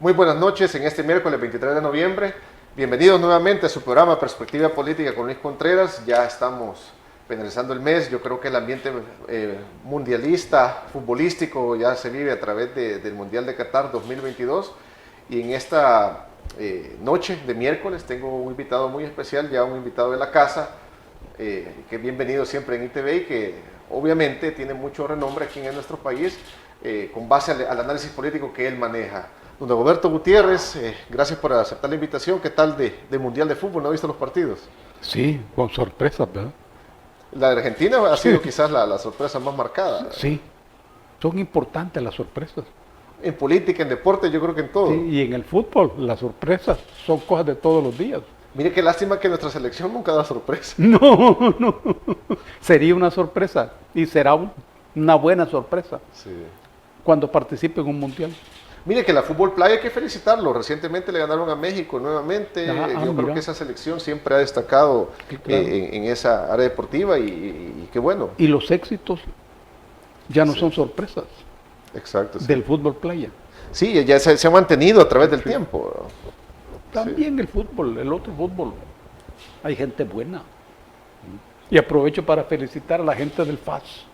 Muy buenas noches en este miércoles 23 de noviembre. Bienvenidos nuevamente a su programa Perspectiva Política con Luis Contreras. Ya estamos finalizando el mes. Yo creo que el ambiente mundialista, futbolístico, ya se vive a través del Mundial de Qatar 2022. Y en esta noche de miércoles tengo un invitado muy especial, ya un invitado de la casa, que es bienvenido siempre en ITV y que obviamente tiene mucho renombre aquí en nuestro país con base al análisis político que él maneja. Don Dagoberto Gutiérrez, gracias por aceptar la invitación. ¿Qué tal de Mundial de Fútbol? ¿No ha visto los partidos? Sí, con sorpresas, ¿verdad? La de Argentina ha sido quizás la sorpresa más marcada. Sí, son importantes las sorpresas. En política, en deporte, yo creo que en todo. Sí, y en el fútbol, las sorpresas son cosas de todos los días. Mire qué lástima que nuestra selección nunca da sorpresa. No, no. Sería una sorpresa y será una buena sorpresa cuando participe en un mundial. Mire que la Fútbol Playa hay que felicitarlo. Recientemente le ganaron a México nuevamente. Yo creo que esa selección siempre ha destacado en esa área deportiva y qué bueno. Y los éxitos ya no son sorpresas. Exacto. Del fútbol playa. Sí, ya se ha mantenido a través del tiempo. También el fútbol, el otro fútbol. Hay gente buena. Y aprovecho para felicitar a la gente del FAS.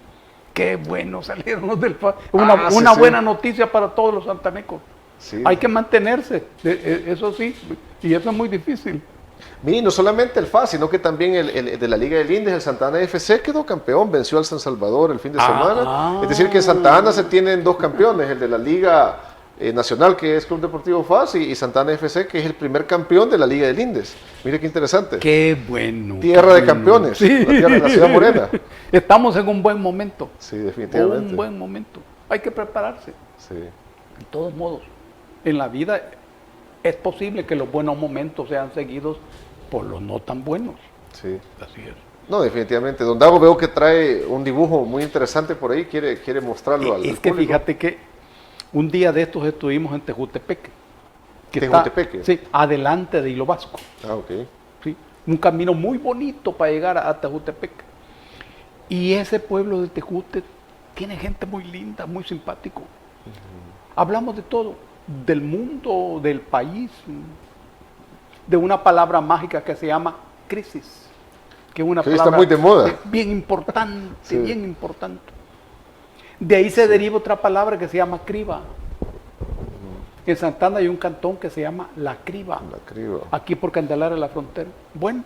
Qué bueno salieron los del FAS. Una buena noticia para todos los santanecos. Sí. Hay que mantenerse, eso sí, y eso es muy difícil. Mire, no solamente el FAS, sino que también el de la Liga del Indes, el Santa Ana FC, quedó campeón, venció al San Salvador el fin de semana. Es decir, que en Santa Ana se tienen dos campeones, el de la Liga Nacional, que es Club Deportivo FAS, y Santa Ana FC, que es el primer campeón de la Liga del Indes. Mire qué interesante. Qué bueno. Tierra de campeones, sí. La tierra de la Ciudad Morena. Estamos en un buen momento. Sí, definitivamente. Un buen momento. Hay que prepararse. Sí. De todos modos, en la vida es posible que los buenos momentos sean seguidos por los no tan buenos. Sí. Así es. No, definitivamente. Don Dago veo que trae un dibujo muy interesante por ahí, quiere mostrarlo al Es que público. fíjate que un día de estos estuvimos en Tejutepeque. ¿Tejutepeque? Sí, adelante de Hilo Vasco. Ah, ok. Sí, un camino muy bonito para llegar a Tejutepeque. Y ese pueblo de Tejute tiene gente muy linda, muy simpático. Hablamos de todo, del mundo, del país, de una palabra mágica que se llama crisis, que es una palabra está muy de moda. Bien importante, bien importante. De ahí se deriva otra palabra que se llama criba. En Santana hay un cantón que se llama La Criba. La Criba. Aquí por Candelaria, la frontera. Bueno,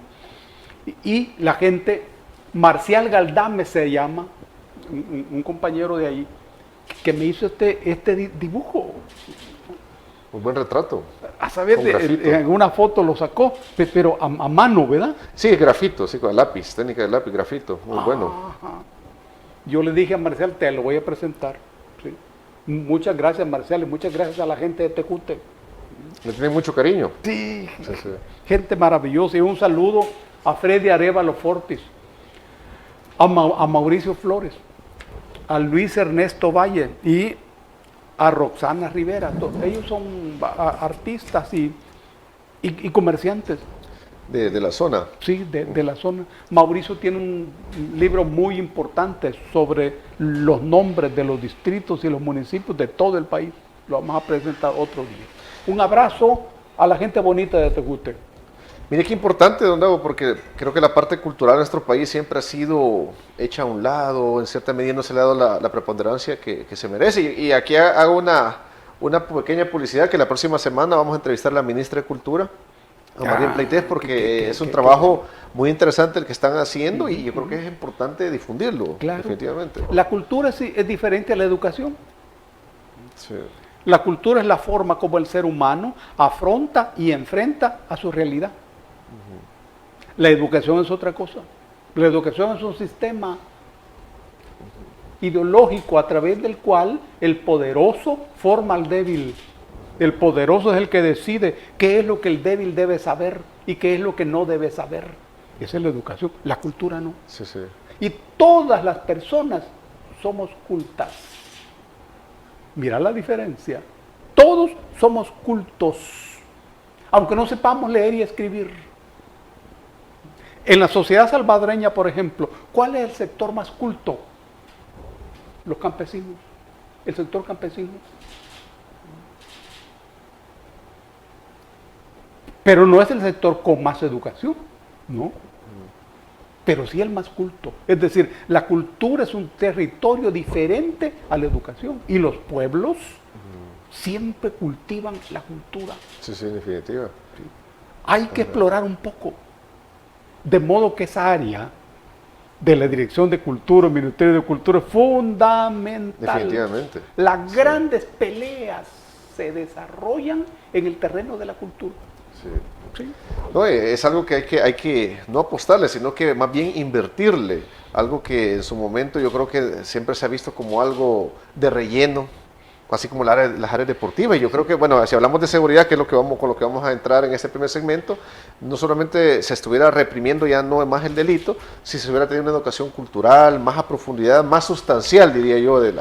y la gente, Marcial Galdame se llama, un compañero de ahí, que me hizo este dibujo. Un buen retrato. A saber, en una foto lo sacó, pero a mano, ¿verdad? Sí, grafito, sí, con el lápiz, técnica de lápiz, grafito, muy bueno. Yo le dije a Marcial, te lo voy a presentar. ¿Sí? Muchas gracias, Marcial, y muchas gracias a la gente de Tejute. Le tiene mucho cariño. Sí, gente maravillosa. Y un saludo a Freddy Arevalo Fortis, a Mauricio Flores, a Luis Ernesto Valle y a Roxana Rivera. Ellos son artistas y comerciantes. De la zona. Sí, de la zona. Mauricio tiene un libro muy importante sobre los nombres de los distritos y los municipios de todo el país. Lo vamos a presentar otro día. Un abrazo a la gente bonita de Tejute. Mire qué importante, don Dago, porque creo que la parte cultural de nuestro país siempre ha sido hecha a un lado, en cierta medida no se le ha dado la preponderancia que se merece. Y aquí hago una pequeña publicidad, que la próxima semana vamos a entrevistar a la ministra de Cultura, a María Pleites, porque es un trabajo muy interesante el que están haciendo y yo creo que es importante difundirlo, definitivamente. La cultura es diferente a la educación. Sí. La cultura es la forma como el ser humano afronta y enfrenta a su realidad. La educación es otra cosa. La educación es un sistema ideológico a través del cual el poderoso forma al débil. El poderoso es el que decide qué es lo que el débil debe saber y qué es lo que no debe saber. Esa es la educación. La cultura no. Sí, sí. Y todas las personas somos cultas. Mira la diferencia. Todos somos cultos, aunque no sepamos leer y escribir. En la sociedad salvadoreña, por ejemplo, ¿cuál es el sector más culto? Los campesinos. El sector campesino. Pero no es el sector con más educación, ¿no? Pero sí el más culto. Es decir, la cultura es un territorio diferente a la educación. Y los pueblos siempre cultivan la cultura. Sí, sí, en definitiva. Sí. Hay que explorar un poco. De modo que esa área de la Dirección de Cultura, el Ministerio de Cultura, es fundamental. Definitivamente. Las grandes peleas se desarrollan en el terreno de la cultura. Sí. Sí. No, es algo que hay que no apostarle, sino que más bien invertirle. Algo que en su momento yo creo que siempre se ha visto como algo de relleno, así como las áreas deportivas. Y yo creo que, bueno, si hablamos de seguridad, que es con lo que vamos a entrar en este primer segmento, no solamente se estuviera reprimiendo ya no más el delito, si se hubiera tenido una educación cultural más a profundidad, más sustancial, diría yo, de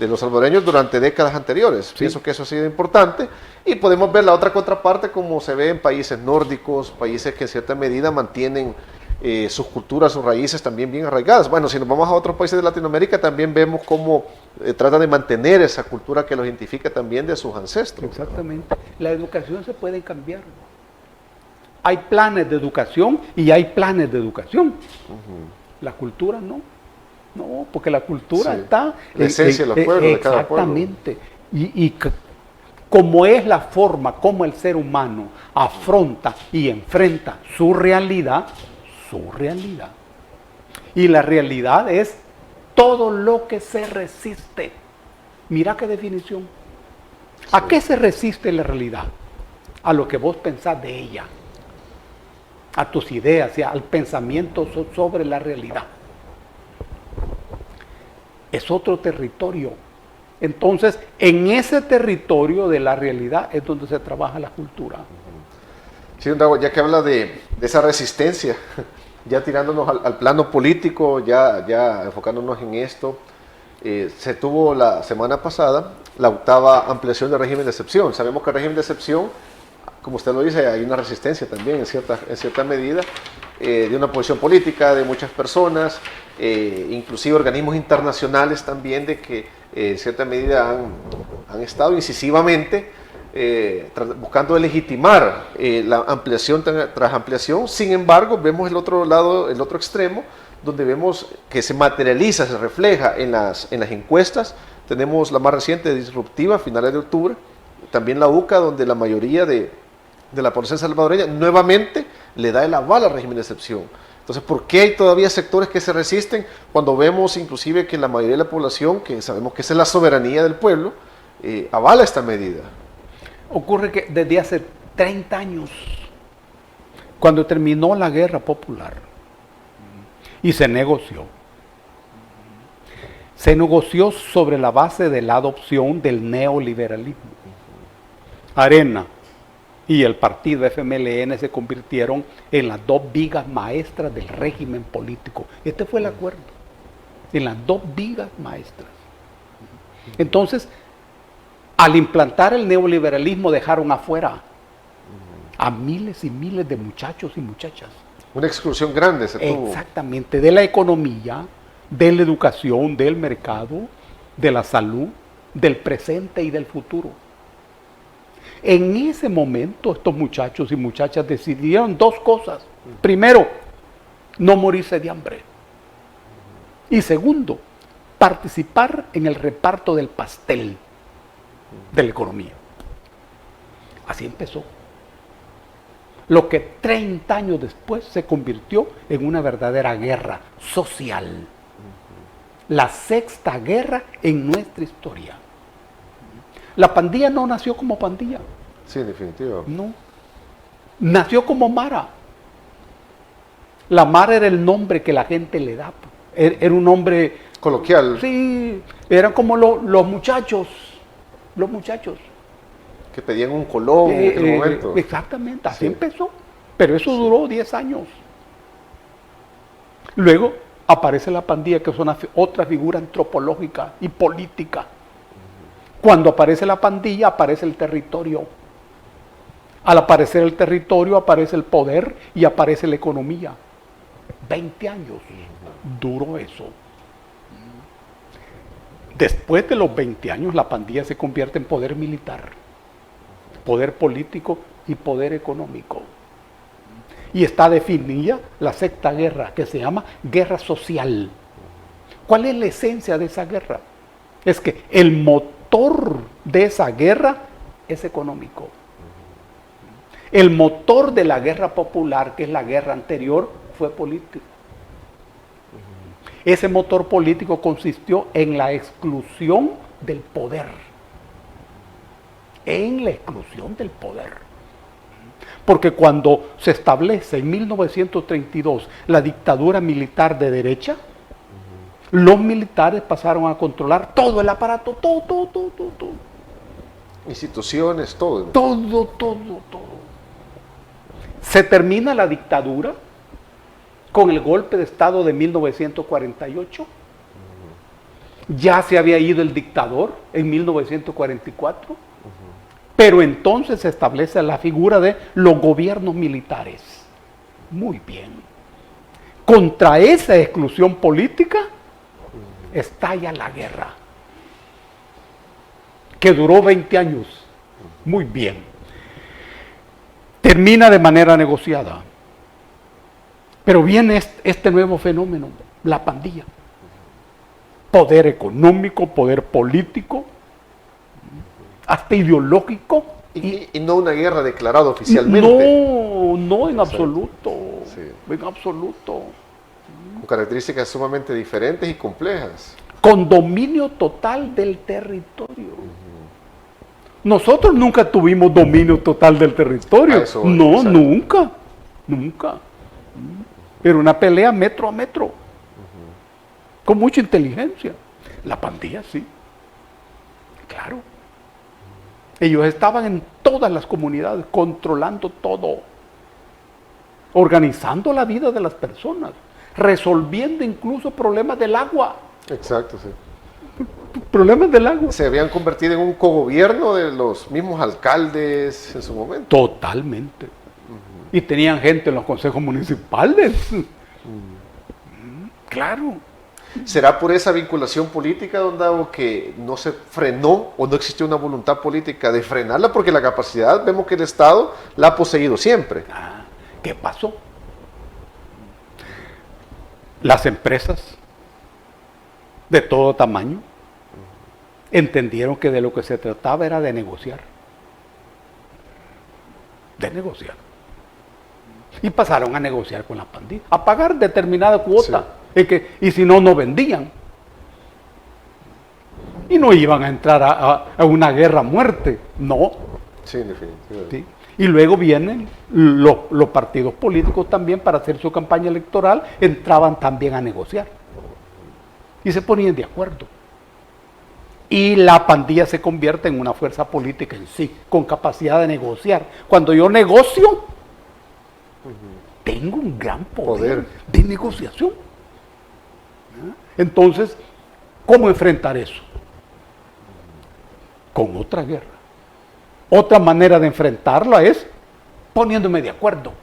los salvadoreños durante décadas anteriores. Sí. Pienso que eso ha sido importante. Y podemos ver la otra contraparte como se ve en países nórdicos, países que en cierta medida mantienen sus culturas, sus raíces también bien arraigadas. Bueno, si nos vamos a otros países de Latinoamérica, también vemos cómo tratan de mantener esa cultura que los identifica también de sus ancestros. Exactamente. La educación se puede cambiar. Hay planes de educación y hay planes de educación. La cultura no. No, porque la cultura está... La esencia de los pueblos, de cada pueblo. Exactamente. Y como es la forma como el ser humano afronta y enfrenta su realidad. Y la realidad es todo lo que se resiste. Mira qué definición. ¿A qué se resiste la realidad? A lo que vos pensás de ella. A tus ideas, al pensamiento sobre la realidad. Es otro territorio. Entonces, en ese territorio de la realidad es donde se trabaja la cultura. Sí, ya que habla de esa resistencia, ya tirándonos al plano político, ya enfocándonos en esto, se tuvo la semana pasada la 8ª ampliación del régimen de excepción. Sabemos que el régimen de excepción, como usted lo dice, hay una resistencia también en cierta medida, de una posición política de muchas personas, inclusive organismos internacionales también, de que en cierta medida han estado incisivamente buscando legitimar la ampliación tras ampliación. Sin embargo, vemos el otro lado, el otro extremo, donde vemos que se materializa, se refleja en las encuestas. Tenemos la más reciente, Disruptiva, finales de octubre, también la UCA, donde la mayoría de la población salvadoreña nuevamente le da el aval al régimen de excepción. Entonces, ¿por qué hay todavía sectores que se resisten cuando vemos inclusive que la mayoría de la población, que sabemos que esa es la soberanía del pueblo, avala esta medida? Ocurre que desde hace 30 años, cuando terminó la guerra popular y se negoció sobre la base de la adopción del neoliberalismo. Arena y el partido FMLN se convirtieron en las dos vigas maestras del régimen político. Este fue el acuerdo, en las dos vigas maestras. Entonces, al implantar el neoliberalismo dejaron afuera a miles y miles de muchachos y muchachas. Una exclusión grande se tuvo. Exactamente, de la economía, de la educación, del mercado, de la salud, del presente y del futuro. En ese momento estos muchachos y muchachas decidieron dos cosas. Primero, no morirse de hambre. Y segundo, participar en el reparto del pastel de la economía. Así empezó. Lo que 30 años después se convirtió en una verdadera guerra social. La sexta guerra en nuestra historia. La pandilla no nació como pandilla. Sí, en definitiva. No. Nació como Mara. La Mara era el nombre que la gente le da. Era un nombre coloquial. Sí, eran como los muchachos. Los muchachos. Que pedían un colón en aquel momento. Exactamente, así empezó. Pero eso duró 10 años. Luego aparece la pandilla, que es otra figura antropológica y política. Cuando aparece la pandilla, aparece el territorio. Al aparecer el territorio, aparece el poder y aparece la economía. 20 años duró eso. Después de los 20 años, la pandilla se convierte en poder militar, poder político y poder económico. Y está definida la sexta guerra, que se llama guerra social. ¿Cuál es la esencia de esa guerra? Es que el motor de esa guerra es económico. El motor de la guerra popular, que es la guerra anterior, fue político. Ese motor político consistió en la exclusión del poder. En la exclusión del poder. Porque cuando se establece en 1932 la dictadura militar de derecha, los militares pasaron a controlar todo el aparato, todo. Instituciones, todo. Todo. Se termina la dictadura con el golpe de Estado de 1948. Ya se había ido el dictador en 1944. Pero entonces se establece la figura de los gobiernos militares. Muy bien. Contra esa exclusión política estalla la guerra, que duró 20 años. Muy bien. Termina de manera negociada. Pero viene este nuevo fenómeno, la pandilla. Poder económico, poder político, hasta ideológico. Y no una guerra declarada oficialmente. No en absoluto. Sí. En absoluto. Con características sumamente diferentes y complejas. Con dominio total del territorio. Nosotros nunca tuvimos dominio total del territorio. No, exacto. Nunca. Era una pelea metro a metro. Con mucha inteligencia. La pandilla sí. Claro. Ellos estaban en todas las comunidades, controlando todo, organizando la vida de las personas, resolviendo incluso problemas del agua. Exacto, sí. Problemas del agua. Se habían convertido en un cogobierno de los mismos alcaldes en su momento. Totalmente. Y tenían gente en los consejos municipales. Claro. ¿Será por esa vinculación política, don Davo, que no se frenó o no existió una voluntad política de frenarla? Porque la capacidad, vemos que el Estado la ha poseído siempre. ¿Qué pasó? Las empresas de todo tamaño entendieron que de lo que se trataba era de negociar. Y pasaron a negociar con la pandilla, a pagar determinada cuota. Sí. Y si no vendían. Y no iban a entrar a una guerra a muerte. No. Sí, definitivamente. ¿Sí? Y luego vienen los partidos políticos también para hacer su campaña electoral, entraban también a negociar. Y se ponían de acuerdo. Y la pandilla se convierte en una fuerza política en sí, con capacidad de negociar. Cuando yo negocio, tengo un gran poder de negociación. Entonces, ¿cómo enfrentar eso? Con otra guerra. Otra manera de enfrentarla es poniéndome de acuerdo.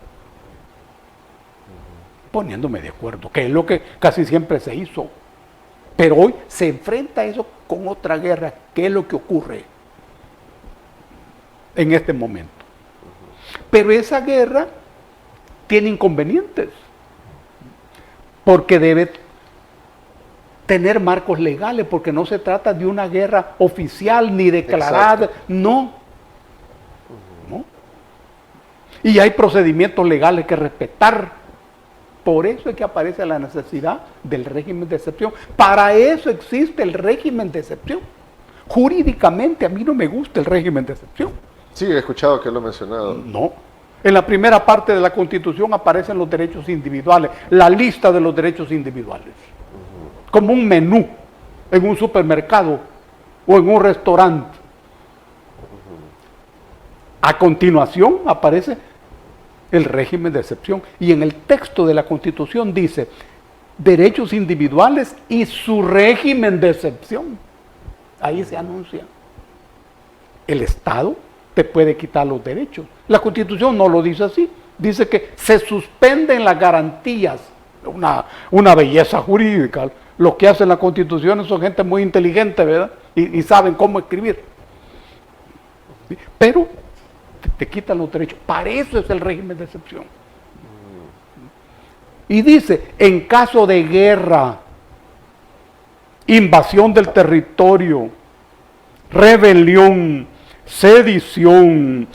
Que es lo que casi siempre se hizo. Pero hoy se enfrenta eso con otra guerra. ¿Qué es lo que ocurre en este momento? Pero esa guerra tiene inconvenientes. Porque debe tener marcos legales, porque no se trata de una guerra oficial ni declarada. No. Y hay procedimientos legales que respetar. Por eso es que aparece la necesidad del régimen de excepción. Para eso existe el régimen de excepción. Jurídicamente a mí no me gusta el régimen de excepción. Sí, he escuchado que lo he mencionado. No. En la primera parte de la Constitución aparecen los derechos individuales, la lista de los derechos individuales. Como un menú en un supermercado o en un restaurante. A continuación aparece el régimen de excepción. Y en el texto de la Constitución dice derechos individuales y su régimen de excepción. Ahí se anuncia. El Estado te puede quitar los derechos. La Constitución no lo dice así. Dice que se suspenden las garantías. Una belleza jurídica. Lo que hacen las constituciones son gente muy inteligente, ¿verdad? Y saben cómo escribir. Pero te quitan los derechos. Para eso es el régimen de excepción. Y dice, en caso de guerra, invasión del territorio, rebelión, sedición,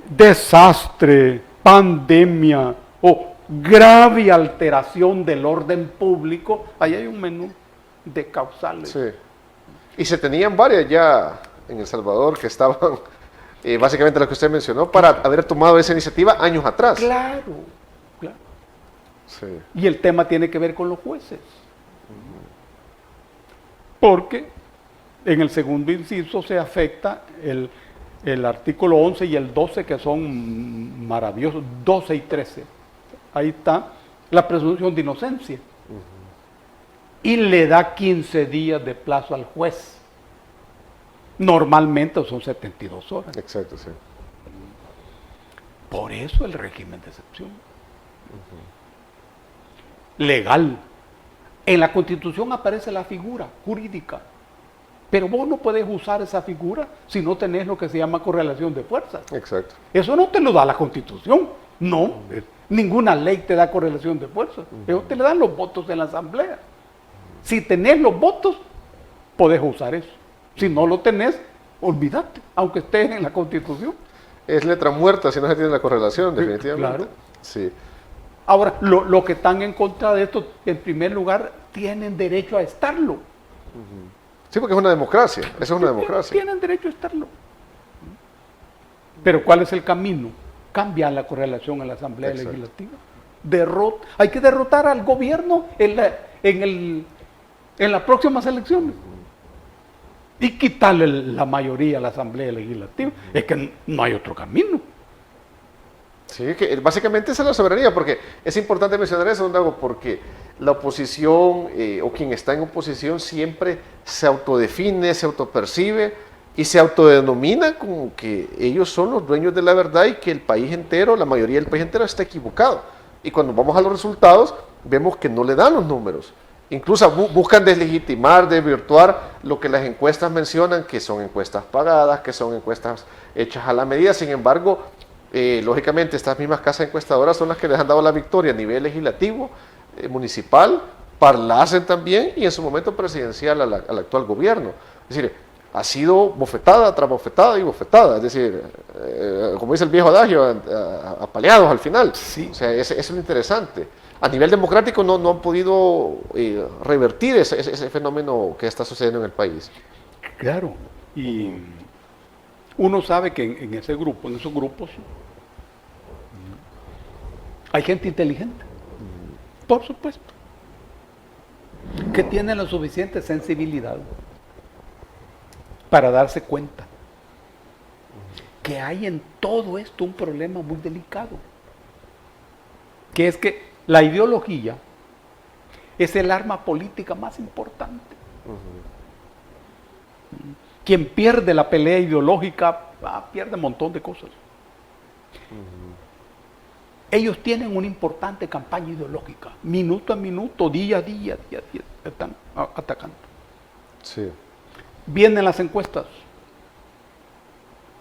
desastre, pandemia o grave alteración del orden público, ahí hay un menú de causales. Sí. Y se tenían varias ya en El Salvador que estaban, básicamente las que usted mencionó, para haber tomado esa iniciativa años atrás. Claro, claro. Sí. Y el tema tiene que ver con los jueces. Porque en el segundo inciso se afecta el artículo 11 y el 12, que son maravillosos, 12 y 13. Ahí está la presunción de inocencia. Y le da 15 días de plazo al juez. Normalmente son 72 horas. Exacto, sí. Por eso el régimen de excepción. Legal. En la Constitución aparece la figura jurídica. Pero vos no puedes usar esa figura si no tenés lo que se llama correlación de fuerzas. Exacto. Eso no te lo da la Constitución. No. Ninguna ley te da correlación de fuerzas. Eso te le dan los votos en la Asamblea. Si tenés los votos, podés usar eso. Si no lo tenés, olvídate, aunque estés en la Constitución. Es letra muerta si no se tiene la correlación, definitivamente. Claro. Sí. Ahora, lo que están en contra de esto, en primer lugar, tienen derecho a estarlo. Sí, porque es una democracia. Eso es una democracia. Tienen derecho a estarlo. Pero ¿cuál es el camino? Cambiar la correlación en la Asamblea Exacto. Legislativa. Hay que derrotar al gobierno en las próximas elecciones. Y quitarle la mayoría a la Asamblea Legislativa. Es que no hay otro camino. Sí, que básicamente esa es la soberanía, porque es importante mencionar eso, don Dago, porque la oposición o quien está en oposición siempre se autodefine, se autopercibe y se autodenomina como que ellos son los dueños de la verdad y que el país entero, la mayoría del país entero está equivocado. Y cuando vamos a los resultados, vemos que no le dan los números. Incluso buscan deslegitimar, desvirtuar lo que las encuestas mencionan, que son encuestas pagadas, que son encuestas hechas a la medida. Sin embargo, lógicamente estas mismas casas encuestadoras son las que les han dado la victoria a nivel legislativo, municipal, parlacen también y en su momento presidencial al actual gobierno. Es decir, ha sido bofetada tras bofetada y bofetada. Es decir, como dice el viejo adagio, apaleados al final. Sí. O sea, eso es lo interesante. A nivel democrático no han podido revertir ese fenómeno que está sucediendo en el país. Claro. Y uno sabe que en esos grupos, hay gente inteligente. Por supuesto. Que tiene la suficiente sensibilidad para darse cuenta que hay en todo esto un problema muy delicado. Que es que la ideología es el arma política más importante. Quien pierde la pelea ideológica pierde un montón de cosas. Ellos tienen una importante campaña ideológica, minuto a minuto, día a día, están atacando. Sí. Vienen las encuestas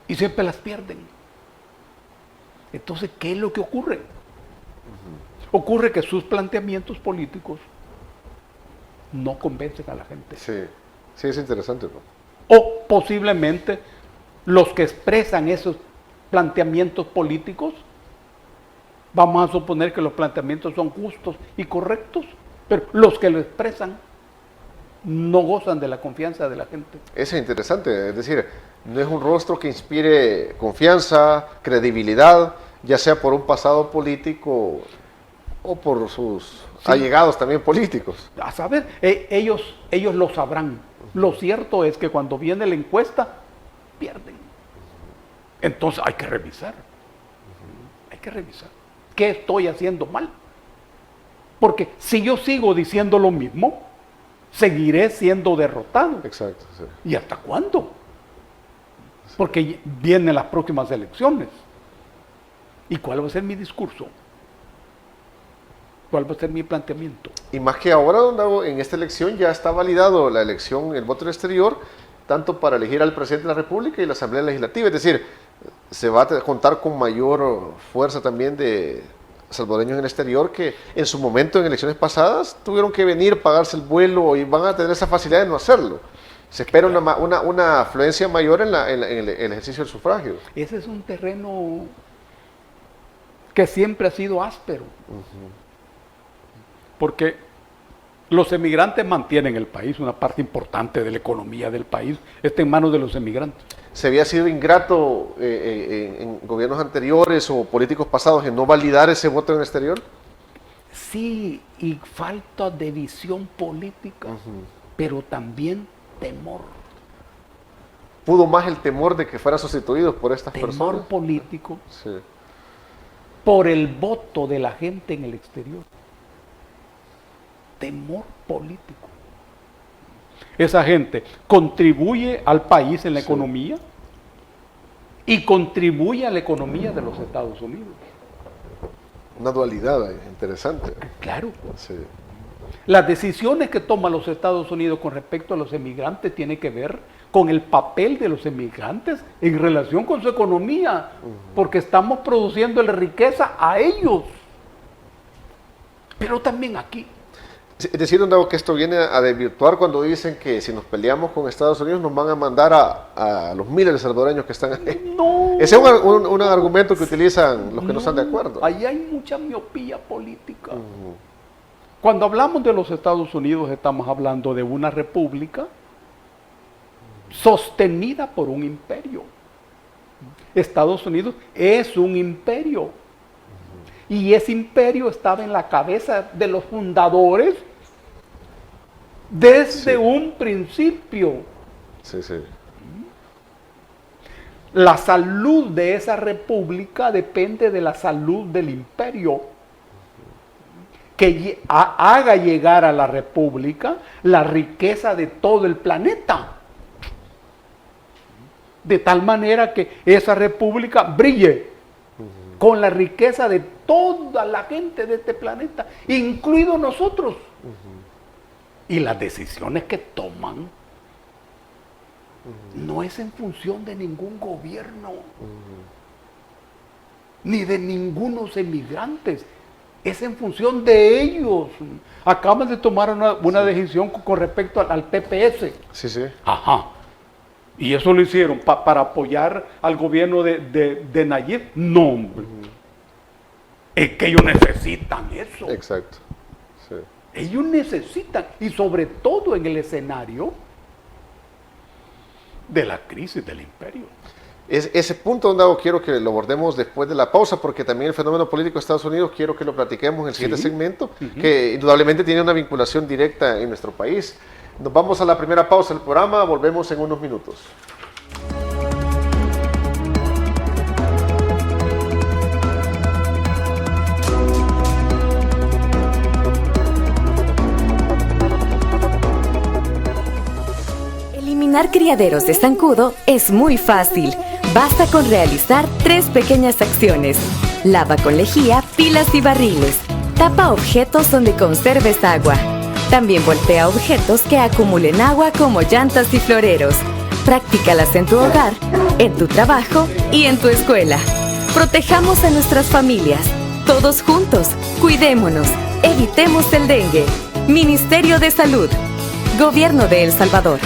y siempre las pierden. Entonces, ¿qué es lo que ocurre? Ocurre que sus planteamientos políticos no convencen a la gente. Sí, sí, es interesante, ¿no? O posiblemente los que expresan esos planteamientos políticos, vamos a suponer que los planteamientos son justos y correctos, pero los que lo expresan no gozan de la confianza de la gente. Eso es interesante, es decir, no es un rostro que inspire confianza, credibilidad, ya sea por un pasado político o por sus allegados también políticos. A saber, ellos lo sabrán. Lo cierto es que cuando viene la encuesta, pierden. Entonces hay que revisar. Hay que revisar. ¿Qué estoy haciendo mal? Porque si yo sigo diciendo lo mismo, seguiré siendo derrotado. Exacto, sí. ¿Y hasta cuándo? Porque vienen las próximas elecciones. ¿Y cuál va a ser mi discurso? ¿Cuál va a ser mi planteamiento? Y más que ahora, don Dago, en esta elección ya está validado la elección, el voto exterior, tanto para elegir al presidente de la República y la Asamblea Legislativa. Es decir, se va a contar con mayor fuerza también de salvadoreños en el exterior que en su momento, en elecciones pasadas, tuvieron que venir, pagarse el vuelo y van a tener esa facilidad de no hacerlo. Se espera una afluencia mayor en el ejercicio del sufragio. Ese es un terreno que siempre ha sido áspero. Porque los emigrantes mantienen el país, una parte importante de la economía del país está en manos de los emigrantes. ¿Se había sido ingrato en gobiernos anteriores o políticos pasados en no validar ese voto en el exterior? Sí, y falta de visión política, pero también temor. ¿Pudo más el temor de que fueran sustituidos por estas personas? Temor político Sí. por el voto de la gente en el exterior. Temor político. Esa gente contribuye al país en la economía y contribuye a la economía de los Estados Unidos. Una dualidad interesante. Claro. Sí. Las decisiones que toman los Estados Unidos con respecto a los emigrantes tienen que ver con el papel de los emigrantes en relación con su economía, porque estamos produciendo la riqueza a ellos, pero también aquí. Es decir, que esto viene a desvirtuar cuando dicen que si nos peleamos con Estados Unidos nos van a mandar a los miles de salvadoreños que están ahí. No. Ese es un argumento que utilizan los que no están de acuerdo. Ahí hay mucha miopía política. Cuando hablamos de los Estados Unidos estamos hablando de una república sostenida por un imperio. Estados Unidos es un imperio. Y ese imperio estaba en la cabeza de los fundadores desde un principio. Sí, sí. La salud de esa república depende de la salud del imperio, que haga llegar a la república la riqueza de todo el planeta, de tal manera que esa república brille con la riqueza de toda la gente de este planeta, incluidos nosotros. Y las decisiones que toman no es en función de ningún gobierno, ni de ningunos emigrantes, es en función de ellos. Acaban de tomar una decisión con respecto al TPS. Sí, sí. Ajá. Y eso lo hicieron para apoyar al gobierno de Nayib. No, hombre. Es que ellos necesitan eso. Exacto. Sí. Ellos necesitan, y sobre todo en el escenario de la crisis del imperio. Ese punto, Don Dago, quiero que lo abordemos después de la pausa, porque también el fenómeno político de Estados Unidos quiero que lo platiquemos en el siguiente segmento, que indudablemente tiene una vinculación directa en nuestro país. Nos vamos a la primera pausa del programa, volvemos en unos minutos. Eliminar criaderos de zancudo es muy fácil. Basta con realizar 3 pequeñas acciones. Lava con lejía pilas y barriles. Tapa objetos donde conserves agua. También voltea objetos que acumulen agua como llantas y floreros. Practícalas en tu hogar, en tu trabajo y en tu escuela. Protejamos a nuestras familias. Todos juntos, cuidémonos. Evitemos el dengue. Ministerio de Salud. Gobierno de El Salvador.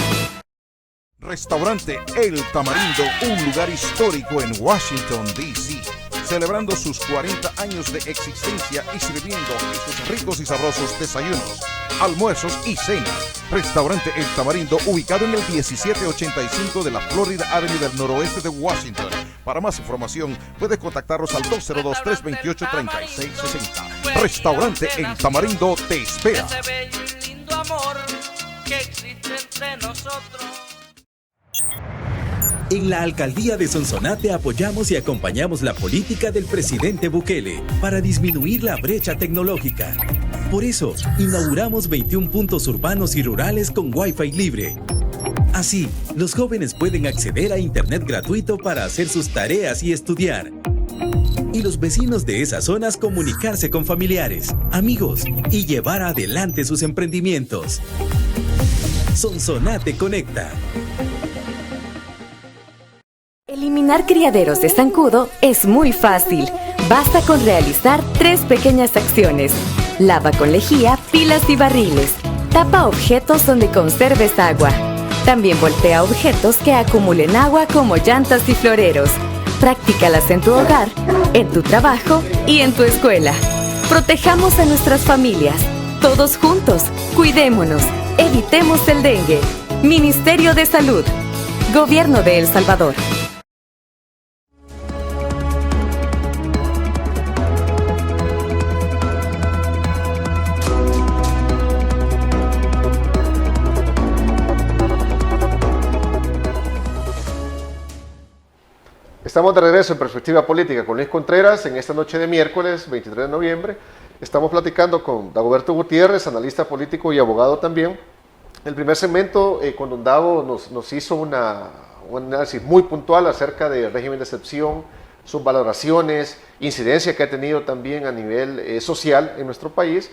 Restaurante El Tamarindo, un lugar histórico en Washington, D.C., celebrando sus 40 años de existencia y sirviendo sus ricos y sabrosos desayunos, almuerzos y cenas. Restaurante El Tamarindo, ubicado en el 1785 de la Florida Avenue del noroeste de Washington. Para más información, puede contactarlos al 202-328-3660. Restaurante El Tamarindo te espera. Ese bello y lindo amor que existe entre nosotros. En la Alcaldía de Sonsonate apoyamos y acompañamos la política del presidente Bukele para disminuir la brecha tecnológica. Por eso, inauguramos 21 puntos urbanos y rurales con Wi-Fi libre. Así, los jóvenes pueden acceder a Internet gratuito para hacer sus tareas y estudiar. Y los vecinos de esas zonas comunicarse con familiares, amigos y llevar adelante sus emprendimientos. Sonsonate Conecta. Eliminar criaderos de zancudo es muy fácil. Basta con realizar 3 pequeñas acciones. Lava con lejía, pilas y barriles. Tapa objetos donde conserves agua. También voltea objetos que acumulen agua como llantas y floreros. Practícalas en tu hogar, en tu trabajo y en tu escuela. Protejamos a nuestras familias. Todos juntos, cuidémonos. Evitemos el dengue. Ministerio de Salud. Gobierno de El Salvador. Estamos de regreso en Perspectiva Política con Luis Contreras en esta noche de miércoles 23 de noviembre. Estamos platicando con Dagoberto Gutiérrez, analista político y abogado también. El primer segmento con don Dago nos hizo un análisis muy puntual acerca del régimen de excepción, sus valoraciones, incidencia que ha tenido también a nivel social en nuestro país.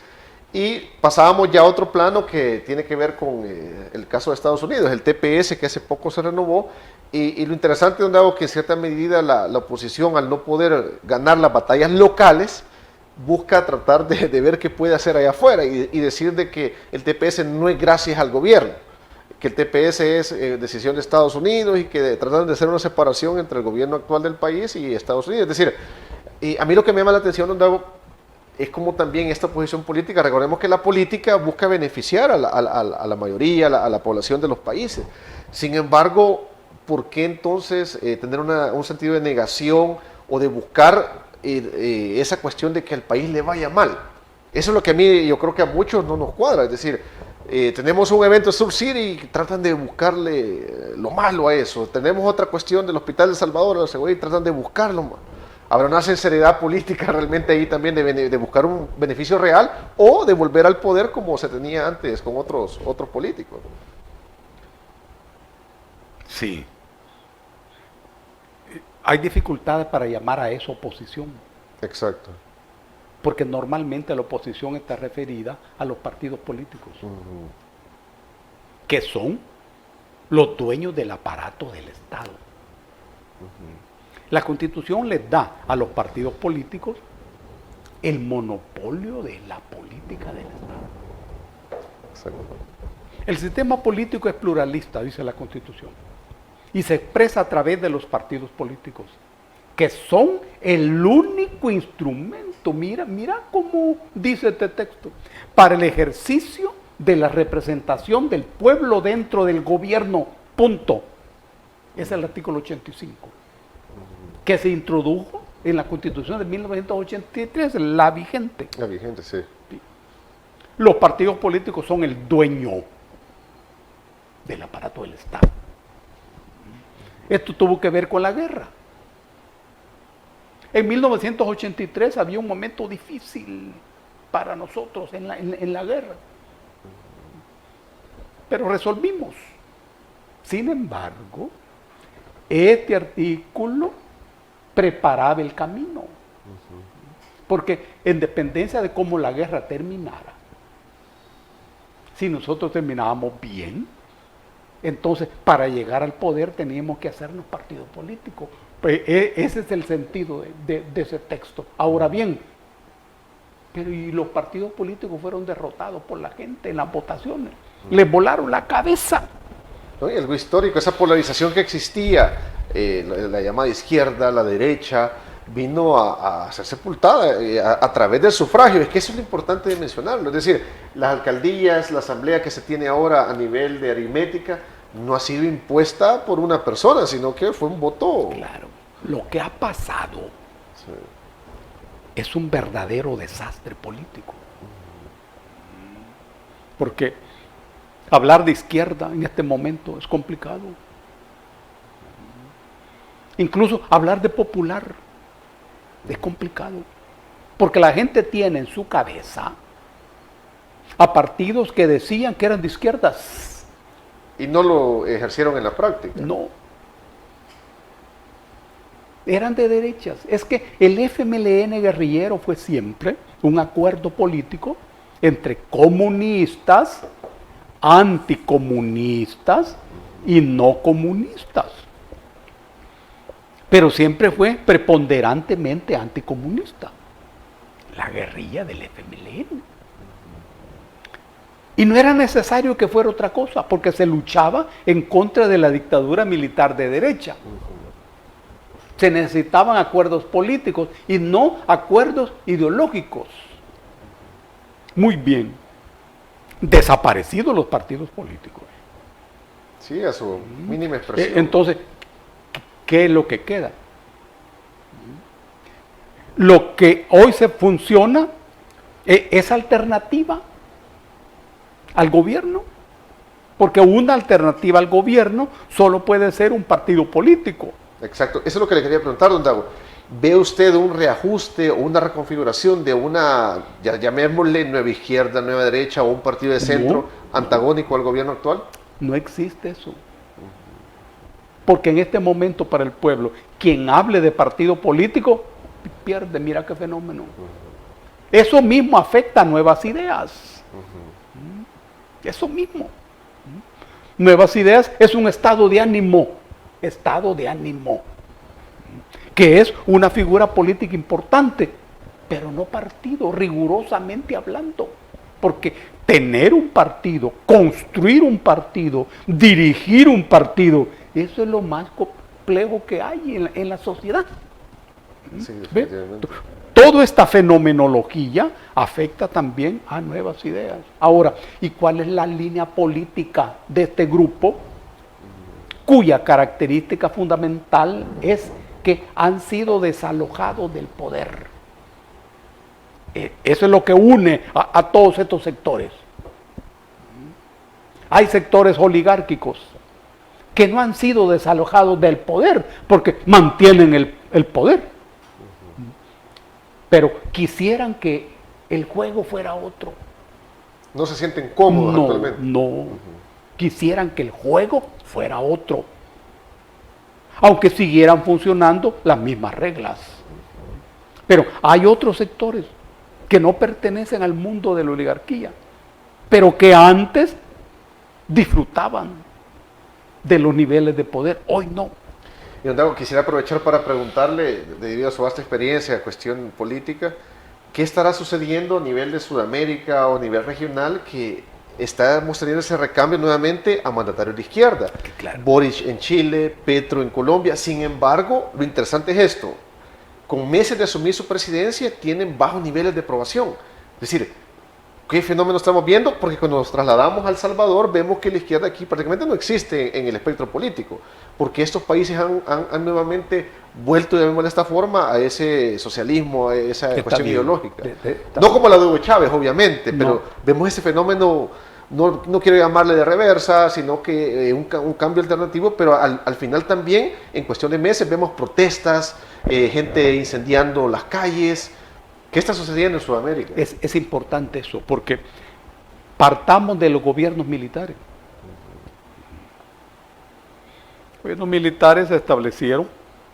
Y pasábamos ya a otro plano que tiene que ver con el caso de Estados Unidos, el TPS que hace poco se renovó. Y lo interesante, don Dago, que en cierta medida la oposición, al no poder ganar las batallas locales, busca tratar de ver qué puede hacer allá afuera y decir de que el TPS no es gracias al gobierno, que el TPS es decisión de Estados Unidos y que tratan de hacer una separación entre el gobierno actual del país y Estados Unidos. Es decir, y a mí lo que me llama la atención, don Dago, es como también esta posición política. Recordemos que la política busca beneficiar a la mayoría, a la población de los países. Sin embargo, ¿por qué entonces tener un sentido de negación o de buscar esa cuestión de que al país le vaya mal? Eso es lo que a mí, yo creo que a muchos no nos cuadra. Es decir, tenemos un evento en Sur City y tratan de buscarle lo malo a eso. Tenemos otra cuestión del Hospital de Salvador, y tratan de buscarlo. Habrá una sinceridad política realmente ahí también de buscar un beneficio real o de volver al poder como se tenía antes con otros políticos. Sí. Hay dificultades para llamar a eso oposición. Exacto. Porque normalmente la oposición está referida a los partidos políticos, que son los dueños del aparato del Estado. La Constitución les da a los partidos políticos el monopolio de la política del Estado. Exacto. El sistema político es pluralista, dice la Constitución, y se expresa a través de los partidos políticos, que son el único instrumento, mira cómo dice este texto, para el ejercicio de la representación del pueblo dentro del gobierno, punto. Es el artículo 85, que se introdujo en la Constitución de 1983, la vigente. La vigente, sí. Los partidos políticos son el dueño del aparato del Estado. Esto tuvo que ver con la guerra. En 1983 había un momento difícil para nosotros en la guerra, pero resolvimos. Sin embargo, este artículo preparaba el camino, porque en dependencia de cómo la guerra terminara, si nosotros terminábamos bien, entonces para llegar al poder teníamos que hacernos partido político. Pues ese es el sentido de ese texto. Ahora bien, pero y los partidos políticos fueron derrotados por la gente en las votaciones, les volaron la cabeza. ¿No? Y algo histórico, esa polarización que existía, la llamada izquierda, la derecha, vino a ser sepultada a través del sufragio. Es que eso es lo importante de mencionarlo. Es decir, las alcaldías, la asamblea que se tiene ahora a nivel de aritmética, no ha sido impuesta por una persona, sino que fue un voto. Claro, lo que ha pasado es un verdadero desastre político. Porque hablar de izquierda en este momento es complicado. Incluso hablar de popular es complicado. Porque la gente tiene en su cabeza a partidos que decían que eran de izquierdas. Y no lo ejercieron en la práctica. No. Eran de derechas. Es que el FMLN guerrillero fue siempre un acuerdo político entre comunistas, anticomunistas y no comunistas. pero siempre fue preponderantemente anticomunista. La guerrilla del FMLN. Y no era necesario que fuera otra cosa, porque se luchaba en contra de la dictadura militar de derecha. Se necesitaban acuerdos políticos y no acuerdos ideológicos. Muy bien. Desaparecidos los partidos políticos. Sí, a su mínima expresión. Entonces, ¿qué es lo que queda? Lo que hoy se funciona es alternativa al gobierno, porque una alternativa al gobierno solo puede ser un partido político. Exacto, eso es lo que le quería preguntar, don Dago. ¿Ve usted un reajuste o una reconfiguración de una, llamémosle nueva izquierda, nueva derecha o un partido de centro antagónico al gobierno actual? No existe eso. Porque en este momento para el pueblo, quien hable de partido político, pierde, mira qué fenómeno. Eso mismo afecta a Nuevas Ideas. Eso mismo. Nuevas Ideas es un estado de ánimo, que es una figura política importante, pero no partido, rigurosamente hablando. Porque tener un partido, construir un partido, dirigir un partido, eso es lo más complejo que hay en la sociedad. Sí, ¿Ve? definitivamente. Toda esta fenomenología afecta también a Nuevas Ideas. Ahora, ¿y cuál es la línea política de este grupo? Cuya característica fundamental es que han sido desalojados del poder. Eso es lo que une a todos estos sectores. Hay sectores oligárquicos que no han sido desalojados del poder porque mantienen el poder. Pero quisieran que el juego fuera otro. No se sienten cómodos actualmente. No. Quisieran que el juego fuera otro. Aunque siguieran funcionando las mismas reglas. Pero hay otros sectores que no pertenecen al mundo de la oligarquía, pero que antes disfrutaban de los niveles de poder. Hoy no. Y don Dago, quisiera aprovechar para preguntarle, debido a su vasta experiencia, cuestión política, ¿qué estará sucediendo a nivel de Sudamérica o a nivel regional que estamos teniendo ese recambio nuevamente a mandatarios de izquierda? Claro. Boric en Chile, Petro en Colombia. Sin embargo, lo interesante es esto: con meses de asumir su presidencia tienen bajos niveles de aprobación. Es decir, ¿qué fenómeno estamos viendo? Porque cuando nos trasladamos a El Salvador vemos que la izquierda aquí prácticamente no existe en el espectro político, porque estos países han nuevamente vuelto, llamémosle de esta forma, a ese socialismo, a esa cuestión ideológica. No como la de Hugo Chávez, obviamente, pero vemos ese fenómeno, no quiero llamarle de reversa, sino que un cambio alternativo, pero al final también, en cuestión de meses, vemos protestas, gente incendiando las calles. ¿Qué está sucediendo en Sudamérica? Es importante eso, porque partamos de los gobiernos militares. Los gobiernos militares establecieron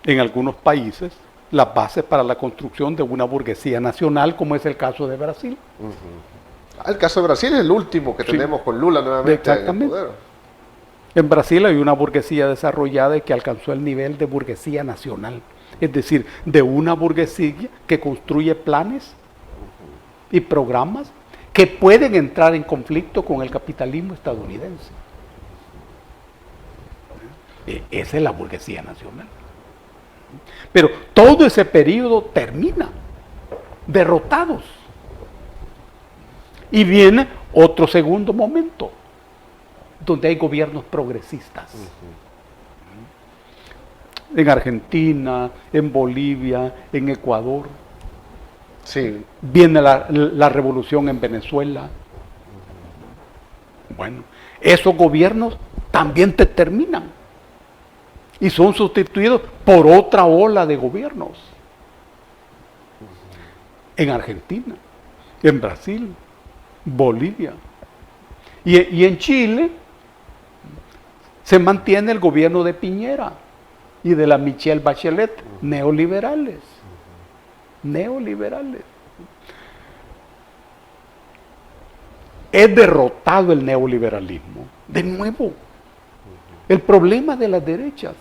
en algunos países las bases para la construcción de una burguesía nacional, como es el caso de Brasil. El caso de Brasil es el último que tenemos con Lula nuevamente en el poder. En Brasil hay una burguesía desarrollada y que alcanzó el nivel de burguesía nacional. Es decir, de una burguesía que construye planes y programas que pueden entrar en conflicto con el capitalismo estadounidense. Esa es la burguesía nacional. Pero todo ese periodo termina derrotados. Y viene otro segundo momento, donde hay gobiernos progresistas. En Argentina, en Bolivia, en Ecuador. Sí. Viene la revolución en Venezuela. Bueno, esos gobiernos también terminan y son sustituidos por otra ola de gobiernos. En Argentina, en Brasil, Bolivia y en Chile se mantiene el gobierno de Piñera y de la Michelle Bachelet, neoliberales. Es derrotado el neoliberalismo. De nuevo, el problema de las derechas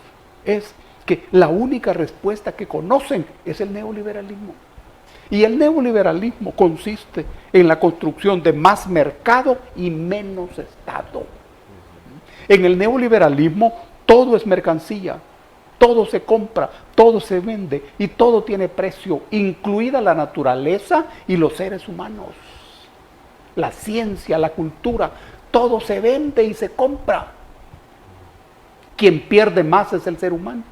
es que la única respuesta que conocen es el neoliberalismo. Y el neoliberalismo consiste en la construcción de más mercado y menos Estado. En el neoliberalismo todo es mercancía, todo se compra, todo se vende y todo tiene precio, incluida la naturaleza y los seres humanos. La ciencia, la cultura, todo se vende y se compra. Quien pierde más es el ser humano.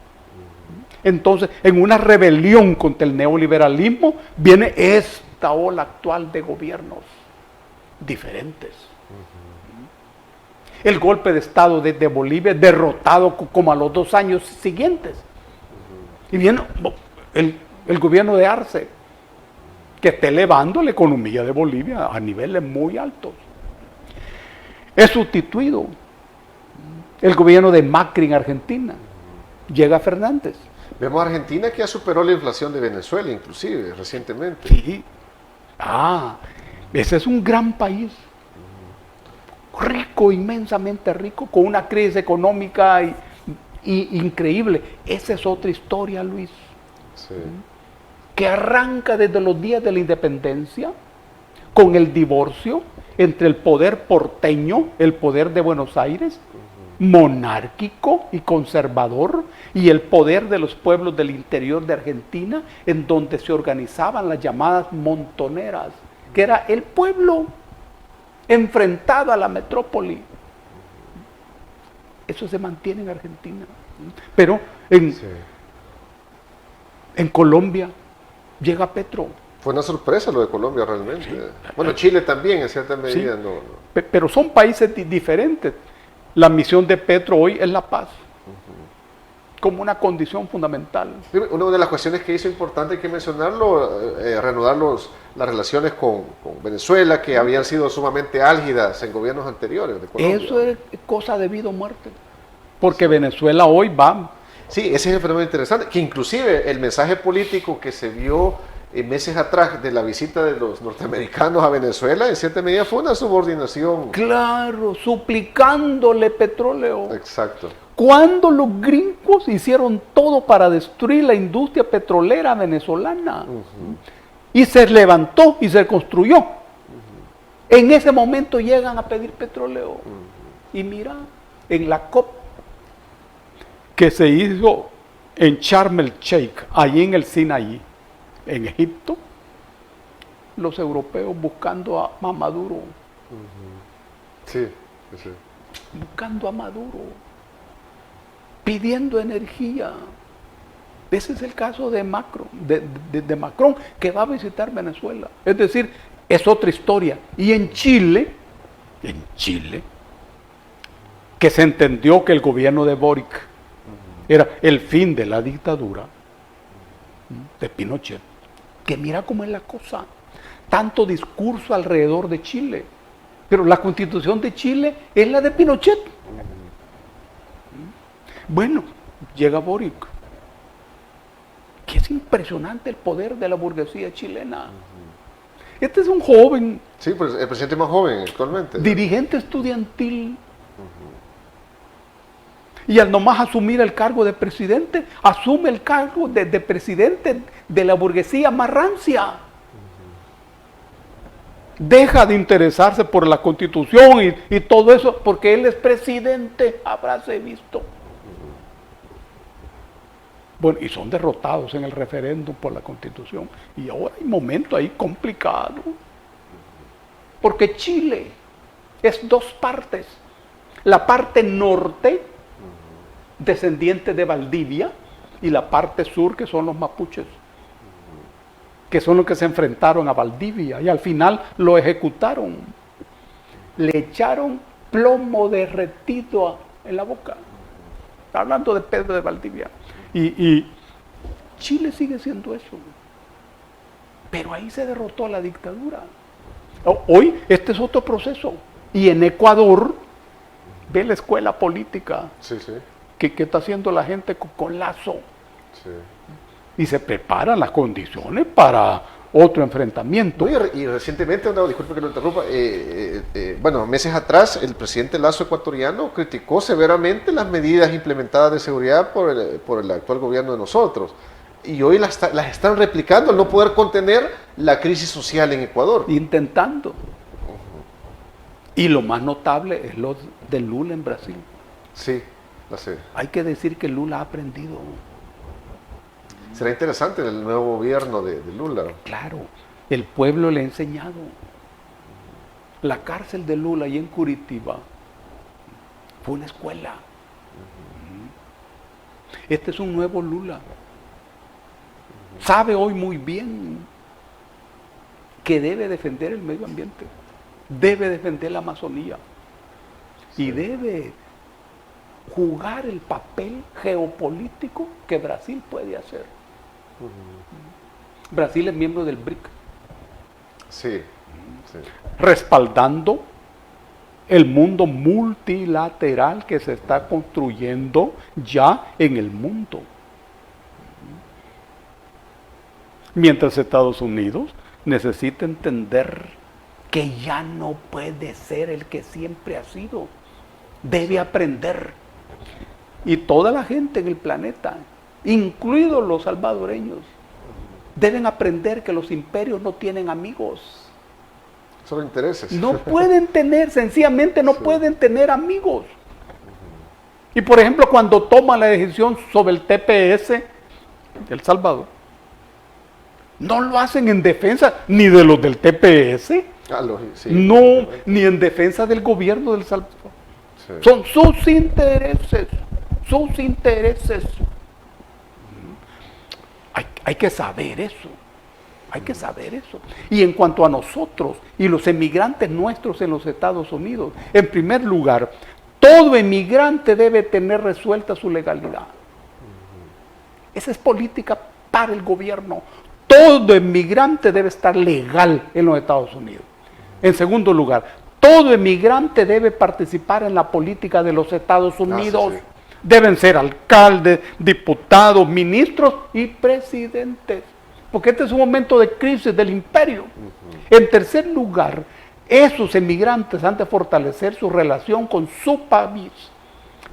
Entonces, en una rebelión contra el neoliberalismo, viene esta ola actual de gobiernos diferentes. El golpe de Estado de Bolivia derrotado como a los 2 años siguientes. Y viene el gobierno de Arce, que está elevando la economía de Bolivia a niveles muy altos. Es sustituido el gobierno de Macri en Argentina. Llega Fernández. Vemos a Argentina que ya superó la inflación de Venezuela, inclusive, recientemente. Sí. Ese es un gran país. Rico, inmensamente rico, con una crisis económica increíble. Esa es otra historia, Luis. Sí. Que arranca desde los días de la independencia, con el divorcio entre el poder porteño, el poder de Buenos Aires, monárquico y conservador, y el poder de los pueblos del interior de Argentina, en donde se organizaban las llamadas montoneras, que era el pueblo enfrentado a la metrópoli. Eso se mantiene en Argentina. Pero en Colombia llega Petro. Fue una sorpresa lo de Colombia realmente. Sí. Bueno, Chile también en cierta medida. Sí. No. Pero son países diferentes. La misión de Petro hoy es la paz, como una condición fundamental. Una de las cuestiones que hizo importante, hay que mencionarlo, reanudar las relaciones con Venezuela, que habían sido sumamente álgidas en gobiernos anteriores de Colombia. Eso es cosa de vida o muerte, porque Venezuela hoy va. Sí, ese es el fenómeno interesante, que inclusive el mensaje político que se vio meses atrás de la visita de los norteamericanos a Venezuela, en cierta medida fue una subordinación. Claro, suplicándole petróleo. Exacto. Cuando los gringos hicieron todo para destruir la industria petrolera venezolana. Y se levantó y se construyó. En ese momento llegan a pedir petróleo. Y mira, en la COP que se hizo en Sharm el Sheikh, allí en el Sinaí, en Egipto, los europeos buscando a Maduro. Sí. Buscando a Maduro, pidiendo energía. Ese es el caso de Macron, de Macron, que va a visitar Venezuela. Es decir, es otra historia. Y en Chile, que se entendió que el gobierno de Boric era el fin de la dictadura de Pinochet, que mira cómo es la cosa, tanto discurso alrededor de Chile, pero la constitución de Chile es la de Pinochet. Bueno, llega Boric, que es impresionante el poder de la burguesía chilena. Este es un joven. Sí, pues el presidente más joven actualmente. Dirigente estudiantil. Y al nomás asumir el cargo de presidente, asume el cargo de presidente de la burguesía más rancia. Deja de interesarse por la constitución y todo eso, porque él es presidente, habráse visto. Bueno, y son derrotados en el referéndum por la constitución. Y ahora hay un momento ahí complicado. Porque Chile es 2 partes. La parte norte, descendiente de Valdivia, y la parte sur, que son los mapuches, que son los que se enfrentaron a Valdivia y al final lo ejecutaron. Le echaron plomo derretido en la boca. Está hablando de Pedro de Valdivia. Y Chile sigue siendo eso. Pero ahí se derrotó la dictadura. Hoy este es otro proceso. Y en Ecuador, ve la escuela política. Sí. Que está haciendo la gente con Lazo. Sí. Y se preparan las condiciones para otro enfrentamiento. No, y recientemente, disculpe que lo interrumpa, bueno, meses atrás el presidente Lazo ecuatoriano criticó severamente las medidas implementadas de seguridad por el actual gobierno de nosotros. Y hoy las están replicando al no poder contener la crisis social en Ecuador. Intentando. Y lo más notable es lo de Lula en Brasil. Sí, lo sé. Hay que decir que Lula ha aprendido. Será interesante el nuevo gobierno de Lula. Claro, el pueblo le ha enseñado. La cárcel de Lula ahí en Curitiba fue una escuela. Este es un nuevo Lula. Sabe hoy muy bien que debe defender el medio ambiente, debe defender la Amazonía y debe jugar el papel geopolítico que Brasil puede hacer. Brasil es miembro del BRIC. Sí, sí. Respaldando el mundo multilateral que se está construyendo ya en el mundo. Mientras Estados Unidos necesita entender que ya no puede ser el que siempre ha sido. Debe aprender. Y toda la gente en el planeta, incluidos los salvadoreños, deben aprender que los imperios no tienen amigos. Solo intereses. No pueden tener, sencillamente no pueden tener amigos. Y por ejemplo, cuando toman la decisión sobre el TPS de El Salvador, no lo hacen en defensa ni de los del TPS, Sí, no, ni en defensa del gobierno del Salvador. Sí. Son sus intereses, sus intereses. Hay que saber eso, hay que saber eso. Y en cuanto a nosotros y los emigrantes nuestros en los Estados Unidos, en primer lugar, todo emigrante debe tener resuelta su legalidad. Esa es política para el gobierno. Todo emigrante debe estar legal en los Estados Unidos. En segundo lugar, todo emigrante debe participar en la política de los Estados Unidos. Sí. Deben ser alcaldes, diputados, ministros y presidentes. Porque este es un momento de crisis del imperio. En tercer lugar, esos emigrantes han de fortalecer su relación con su país.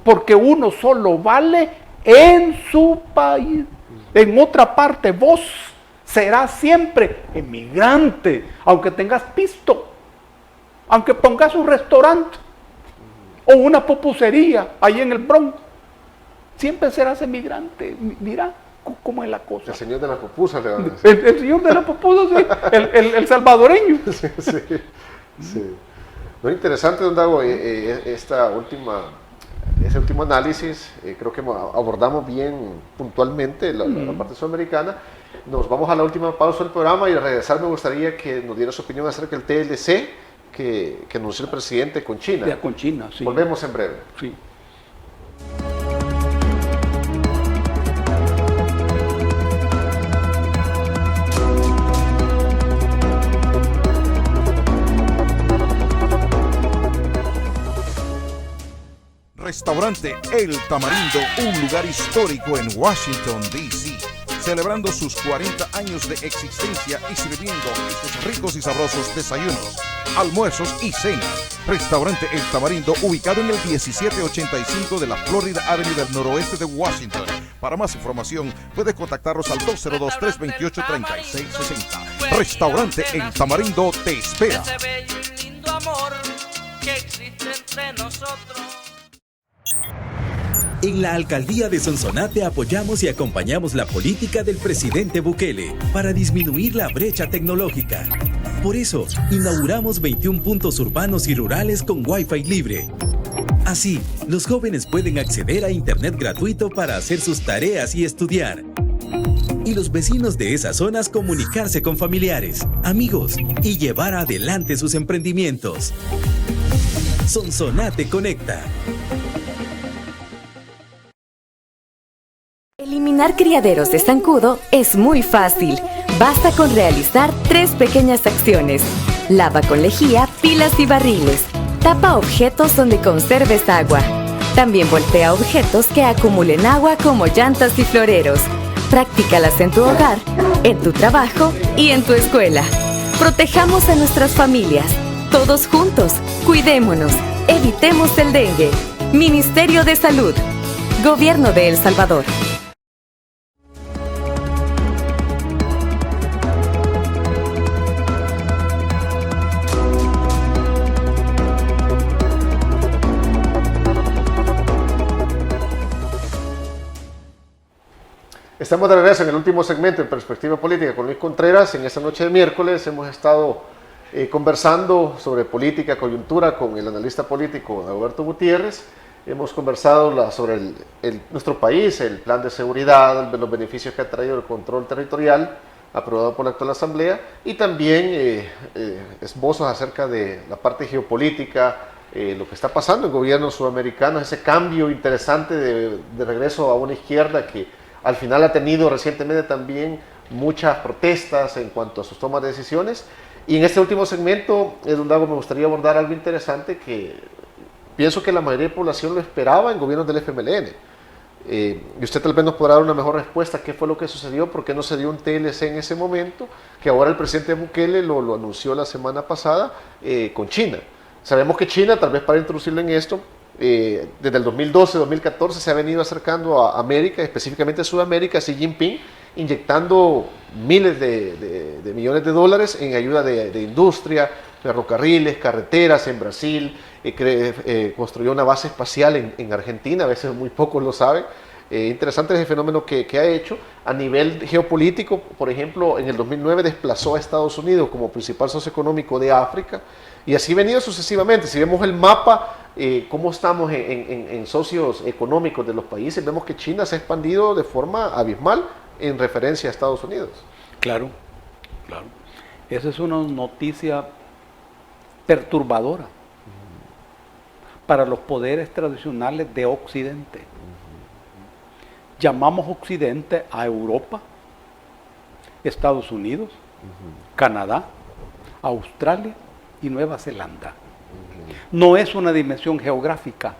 Porque uno solo vale en su país. En otra parte, vos serás siempre emigrante, aunque tengas pisto, aunque pongas un restaurante o una pupusería ahí en el Bronx, siempre serás emigrante. Mira cómo es la cosa. El señor de la pupusa le van a decir. El señor de la pupusa, sí, el salvadoreño. Sí, sí, sí. Lo interesante, don Dago, ese último análisis, creo que abordamos bien puntualmente la parte sudamericana. Nos vamos a la última pausa del programa y al regresar me gustaría que nos diera su opinión acerca del TLC que anunció el presidente con China. Ya con China, sí. Volvemos en breve. Sí. Restaurante El Tamarindo, un lugar histórico en Washington, D.C., celebrando sus 40 años de existencia y sirviendo esos ricos y sabrosos desayunos, almuerzos y cenas. Restaurante El Tamarindo, ubicado en el 1785 de la Florida Avenue del noroeste de Washington. Para más información, puede contactarnos al 202-328-3660. Restaurante El Tamarindo te espera. Ese bello y lindo amor que existe entre nosotros. En la Alcaldía de Sonsonate apoyamos y acompañamos la política del presidente Bukele para disminuir la brecha tecnológica. Por eso, inauguramos 21 puntos urbanos y rurales con Wi-Fi libre. Así, los jóvenes pueden acceder a Internet gratuito para hacer sus tareas y estudiar. Y los vecinos de esas zonas comunicarse con familiares, amigos y llevar adelante sus emprendimientos. Sonsonate Conecta. Eliminar criaderos de zancudo es muy fácil. Basta con realizar 3 pequeñas acciones. Lava con lejía, pilas y barriles. Tapa objetos donde conserves agua. También voltea objetos que acumulen agua como llantas y floreros. Practícalas en tu hogar en tu trabajo y en tu escuela. Protejamos a nuestras familias. Todos juntos, cuidémonos, evitemos el dengue. Ministerio de Salud, Gobierno de El Salvador. Estamos de regreso en el último segmento en Perspectiva Política con Luis Contreras. En esta noche de miércoles hemos estado conversando sobre política, coyuntura con el analista político Dagoberto Gutiérrez. Hemos conversado sobre nuestro país, el plan de seguridad, los beneficios que ha traído el control territorial aprobado por la actual Asamblea y también esbozos acerca de la parte geopolítica, lo que está pasando en gobiernos sudamericanos, ese cambio interesante de regreso a una izquierda que al final ha tenido recientemente también muchas protestas en cuanto a sus tomas de decisiones. Y en este último segmento, don Dago, me gustaría abordar algo interesante que pienso que la mayoría de la población lo esperaba en gobiernos del FMLN. Y usted tal vez nos podrá dar una mejor respuesta. ¿Qué fue lo que sucedió? ¿Por qué no se dio un TLC en ese momento? Que ahora el presidente Bukele lo anunció la semana pasada con China. Sabemos que China, tal vez para introducirlo en esto, desde el 2012-2014 se ha venido acercando a América, específicamente a Sudamérica, a Xi Jinping, inyectando miles de millones de dólares en ayuda de industria, ferrocarriles, carreteras en Brasil, construyó una base espacial en Argentina, a veces muy pocos lo saben. Interesante ese fenómeno que ha hecho. A nivel geopolítico, por ejemplo, en el 2009 desplazó a Estados Unidos como principal socio económico de África, y así ha venido sucesivamente. Si vemos el mapa, cómo estamos en socios económicos de los países, vemos que China se ha expandido de forma abismal en referencia a Estados Unidos. Claro, claro. Esa es una noticia perturbadora para los poderes tradicionales de Occidente. Llamamos Occidente a Europa, Estados Unidos, Canadá, Australia y Nueva Zelanda. No es una dimensión geográfica,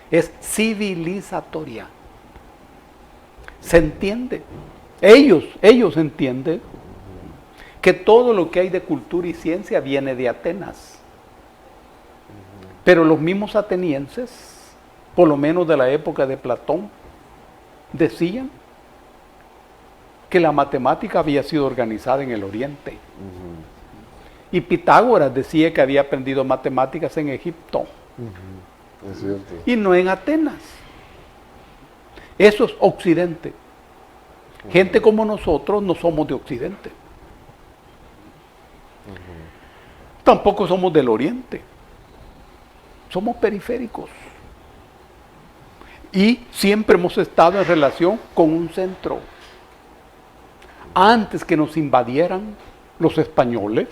es civilizatoria. Se entiende, ellos entienden que todo lo que hay de cultura y ciencia viene de Atenas. Pero los mismos atenienses, por lo menos de la época de Platón, decían que la matemática había sido organizada en el Oriente. Y Pitágoras decía que había aprendido matemáticas en Egipto. Es cierto. Y no en Atenas. Eso es Occidente. Gente como nosotros no somos de Occidente. Tampoco somos del Oriente. Somos periféricos. Y siempre hemos estado en relación con un centro. Antes que nos invadieran los españoles,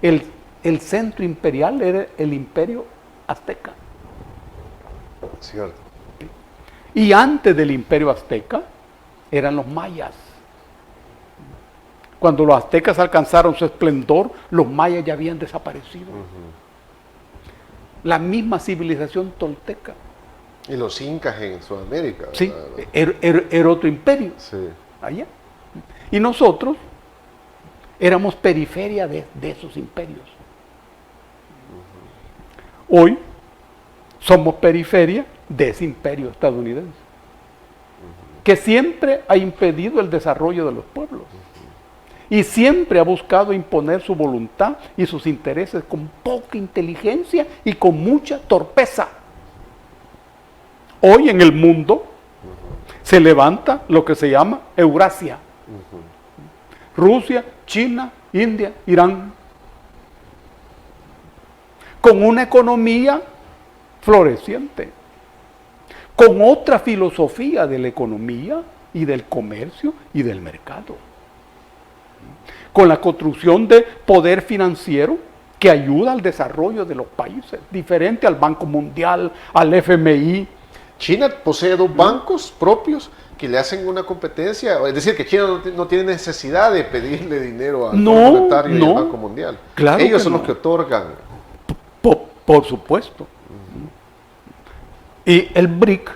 el centro imperial era el imperio azteca. Cierto. Y antes del imperio azteca eran los mayas. Cuando los aztecas alcanzaron su esplendor, los mayas ya habían desaparecido. La misma civilización tolteca. Y los incas en Sudamérica. Sí, era otro imperio. Sí. Allá. Y nosotros éramos periferia de esos imperios. Hoy somos periferia de ese imperio estadounidense, que siempre ha impedido el desarrollo de los pueblos y siempre ha buscado imponer su voluntad y sus intereses con poca inteligencia y con mucha torpeza. Hoy en el mundo se levanta lo que se llama Eurasia. Rusia, China, India, Irán. Con una economía floreciente. Con otra filosofía de la economía y del comercio y del mercado. Con la construcción de poder financiero que ayuda al desarrollo de los países, diferente al Banco Mundial, al FMI. China posee dos bancos propios que le hacen una competencia, es decir, que China no tiene necesidad de pedirle dinero al Fondo Monetario y al Banco Mundial. Claro, ellos son los que otorgan. Por supuesto. Y el BRIC,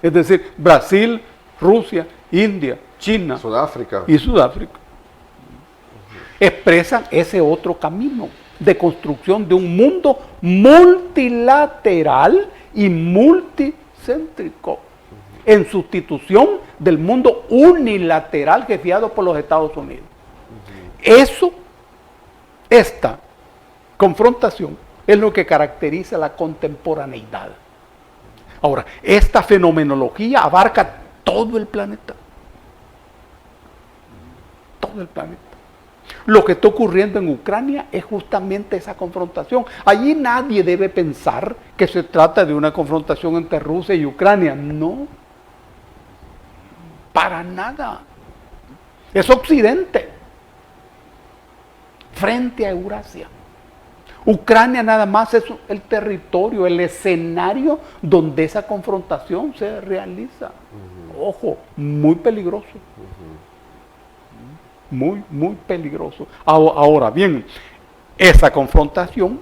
es decir, Brasil, Rusia, India, China Sudáfrica. y Sudáfrica, expresan ese otro camino de construcción de un mundo multilateral y multicéntrico, en sustitución del mundo unilateral jefiado por los Estados Unidos. Esta confrontación es lo que caracteriza la contemporaneidad. Ahora, esta fenomenología abarca todo el planeta. Todo el planeta. Lo que está ocurriendo en Ucrania es justamente esa confrontación. Allí nadie debe pensar que se trata de una confrontación entre Rusia y Ucrania. No. Para nada. Es Occidente frente a Eurasia. Ucrania nada más es el territorio, el escenario donde esa confrontación se realiza. Ojo, muy peligroso. Muy, muy peligroso. Ahora bien, esa confrontación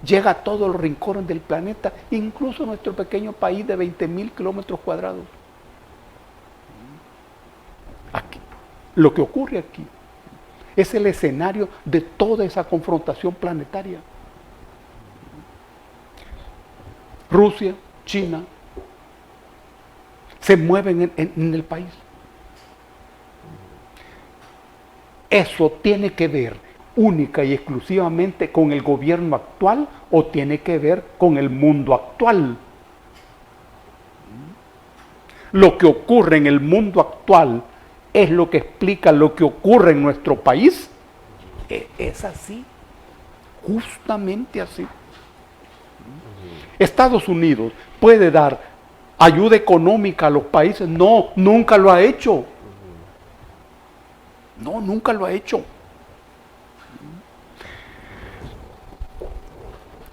llega a todos los rincones del planeta, incluso nuestro pequeño país de 20.000 kilómetros cuadrados. Aquí, lo que ocurre aquí es el escenario de toda esa confrontación planetaria. Rusia, China, se mueven en el país. ¿Eso tiene que ver única y exclusivamente con el gobierno actual o tiene que ver con el mundo actual? Lo que ocurre en el mundo actual es lo que explica lo que ocurre en nuestro país. Es así, justamente así. Estados Unidos puede dar ayuda económica a los países. No, nunca lo ha hecho. No, nunca lo ha hecho.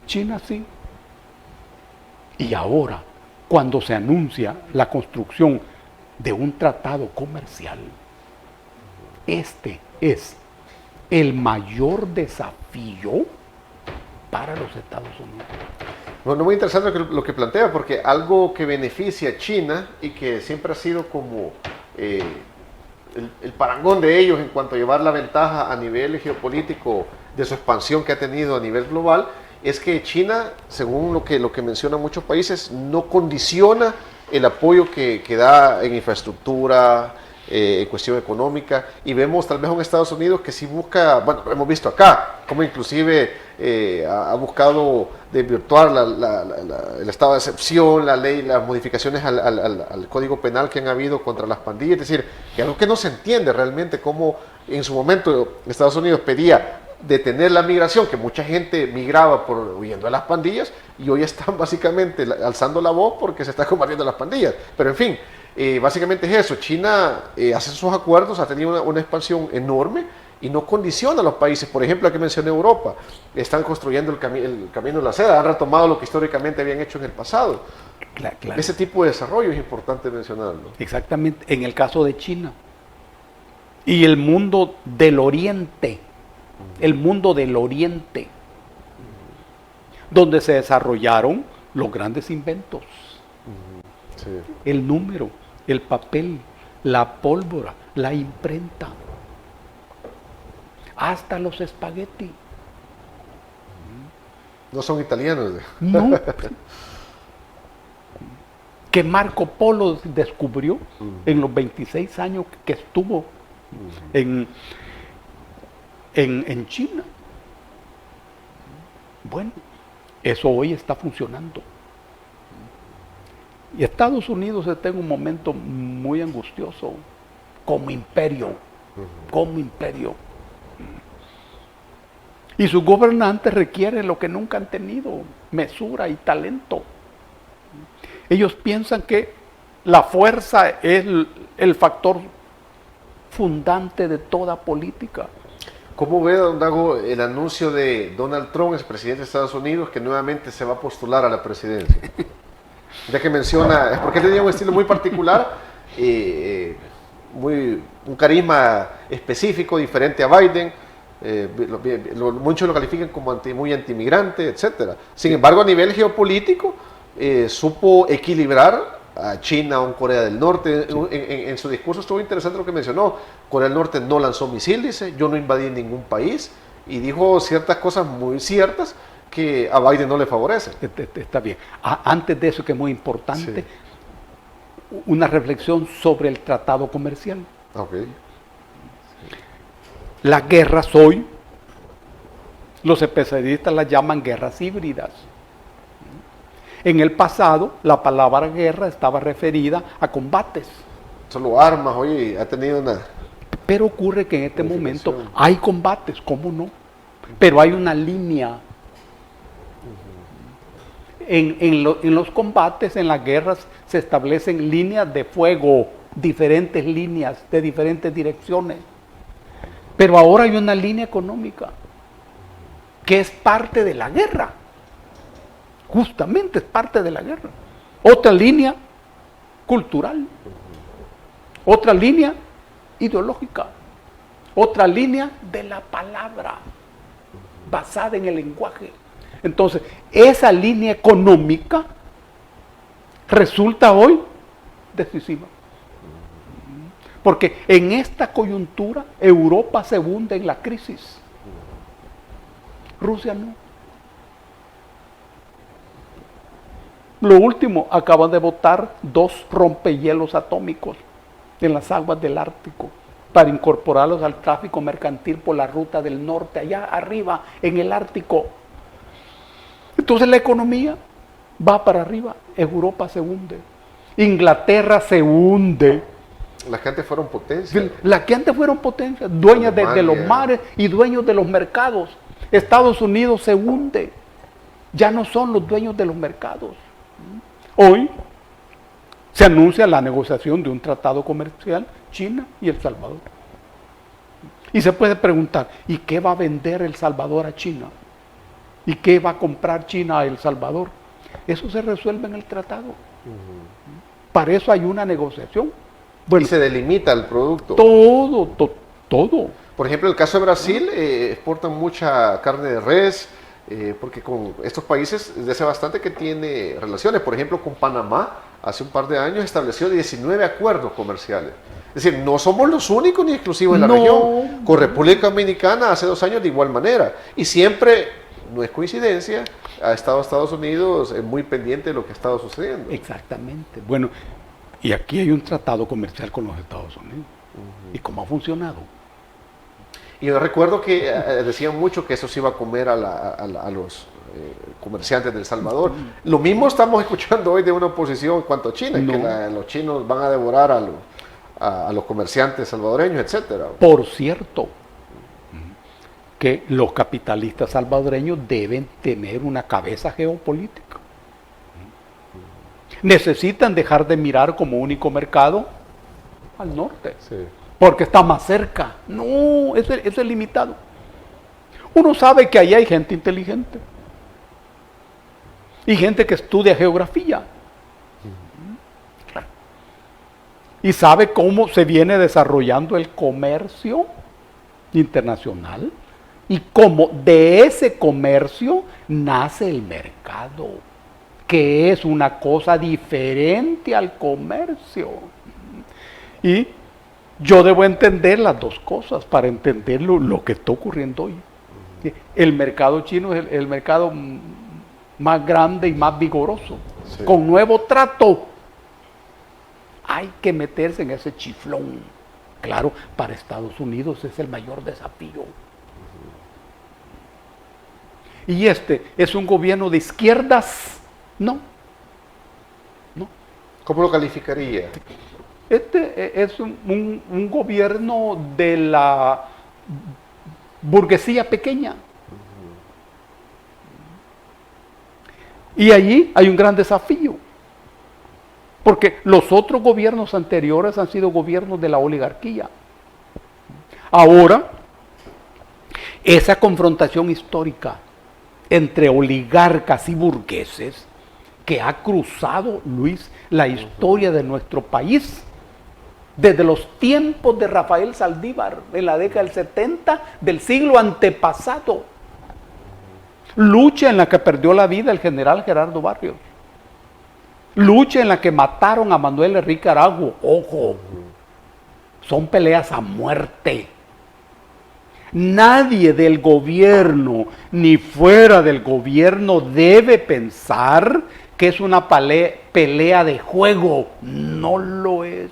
China sí. Y ahora, cuando se anuncia la construcción de un tratado comercial, este es el mayor desafío para los Estados Unidos. Bueno, muy interesante lo que plantea, porque algo que beneficia a China y que siempre ha sido como el parangón de ellos en cuanto a llevar la ventaja a nivel geopolítico de su expansión que ha tenido a nivel global, es que China, según lo que mencionan muchos países, no condiciona el apoyo que da en infraestructura, en cuestión económica, y vemos tal vez un Estados Unidos que sí busca, bueno, hemos visto acá, como inclusive ha buscado desvirtuar el estado de excepción, la ley, las modificaciones al código penal que han habido contra las pandillas, es decir, que algo que no se entiende realmente, cómo en su momento Estados Unidos pedía detener la migración, que mucha gente migraba huyendo de las pandillas, y hoy están básicamente alzando la voz porque se están combatiendo las pandillas. Pero en fin, básicamente es eso. China hace sus acuerdos, ha tenido una expansión enorme y no condiciona a los países. Por ejemplo, aquí mencioné Europa, están construyendo el camino de la seda, han retomado lo que históricamente habían hecho en el pasado. Claro. Ese tipo de desarrollo es importante mencionarlo. Exactamente, en el caso de China y el mundo del Oriente. El mundo del Oriente, donde se desarrollaron los grandes inventos. Sí. El número, el papel, la pólvora, la imprenta, hasta los espagueti. No son italianos. No. Que Marco Polo descubrió en los 26 años que estuvo en China. Bueno, eso hoy está funcionando. Y Estados Unidos está en un momento muy angustioso como imperio, Y sus gobernantes requieren lo que nunca han tenido, mesura y talento. Ellos piensan que la fuerza es el factor fundante de toda política. ¿Cómo ve, don Dago, el anuncio de Donald Trump, expresidente de Estados Unidos, que nuevamente se va a postular a la presidencia? Ya que menciona, es porque él tenía un estilo muy particular, un carisma específico, diferente a Biden. Muchos lo califican como muy antimigrante, etc. Sin embargo, a nivel geopolítico, supo equilibrar a China o un Corea del Norte. En su discurso estuvo interesante lo que mencionó. Corea del Norte no lanzó misiles, dice, yo no invadí ningún país, y dijo ciertas cosas muy ciertas que a Biden no le favorecen. Está bien. Antes de eso, que es muy importante, una reflexión sobre el tratado comercial. Okay. Las guerras hoy, los especialistas las llaman guerras híbridas. En el pasado, la palabra guerra estaba referida a combates. Solo armas, oye, ha tenido una... Pero ocurre que en este momento hay combates, ¿cómo no? Pero hay una línea. En los combates, en las guerras, se establecen líneas de fuego, diferentes líneas de diferentes direcciones. Pero ahora hay una línea económica que es parte de la guerra. Justamente es parte de la guerra. Otra línea cultural. Otra línea ideológica. Otra línea de la palabra, basada en el lenguaje. Entonces, esa línea económica resulta hoy decisiva. Porque en esta coyuntura Europa se hunde en la crisis. Rusia no. Lo último, acaban de botar 2 rompehielos atómicos en las aguas del Ártico para incorporarlos al tráfico mercantil por la ruta del norte, allá arriba en el Ártico. Entonces la economía va para arriba, Europa se hunde, Inglaterra se hunde. Las que antes fueron potencias. Las que antes fueron potencias, dueñas de los mares y dueños de los mercados. Estados Unidos se hunde, ya no son los dueños de los mercados. Hoy se anuncia la negociación de un tratado comercial, China y El Salvador. Y se puede preguntar, ¿y qué va a vender El Salvador a China? ¿Y qué va a comprar China a El Salvador? Eso se resuelve en el tratado. Para eso hay una negociación. Bueno, y se delimita el producto. Todo. Por ejemplo, el caso de Brasil, exportan mucha carne de res, porque con estos países desde hace bastante que tiene relaciones. Por ejemplo, con Panamá, hace un par de años estableció 19 acuerdos comerciales. Es decir, no somos los únicos ni exclusivos de la región. Con República Dominicana hace 2 años de igual manera. Y siempre, no es coincidencia, ha estado Estados Unidos muy pendiente de lo que ha estado sucediendo. Exactamente. Bueno, y aquí hay un tratado comercial con los Estados Unidos. ¿Y cómo ha funcionado? Y yo recuerdo que decían mucho que eso se iba a comer a los comerciantes de El Salvador. Lo mismo estamos escuchando hoy de una oposición en cuanto a China, que los chinos van a devorar a los comerciantes salvadoreños, etcétera. Por cierto, que los capitalistas salvadoreños deben tener una cabeza geopolítica. Necesitan dejar de mirar como único mercado al norte. Sí. Porque está más cerca. No, eso es limitado. Uno sabe que ahí hay gente inteligente. Y gente que estudia geografía. Y sabe cómo se viene desarrollando el comercio internacional. Y cómo de ese comercio nace el mercado, que es una cosa diferente al comercio. Y yo debo entender las dos cosas para entender lo que está ocurriendo hoy. El mercado chino es el mercado más grande y más vigoroso, sí, con nuevo trato. Hay que meterse en ese chiflón. Claro, para Estados Unidos es el mayor desafío. ¿Y este es un gobierno de izquierdas? No. ¿Cómo lo calificaría? Este es un gobierno de la burguesía pequeña. Y allí hay un gran desafío. Porque los otros gobiernos anteriores han sido gobiernos de la oligarquía. Ahora, esa confrontación histórica entre oligarcas y burgueses que ha cruzado, Luis, la historia de nuestro país desde los tiempos de Rafael Saldívar en la década del 70 del siglo antepasado. Lucha en la que perdió la vida el general Gerardo Barrios. lucha en la que mataron a Manuel Enrique Arago, ojo, son peleas a muerte. Nadie del gobierno ni fuera del gobierno debe pensar que es una pelea de juego. No lo es.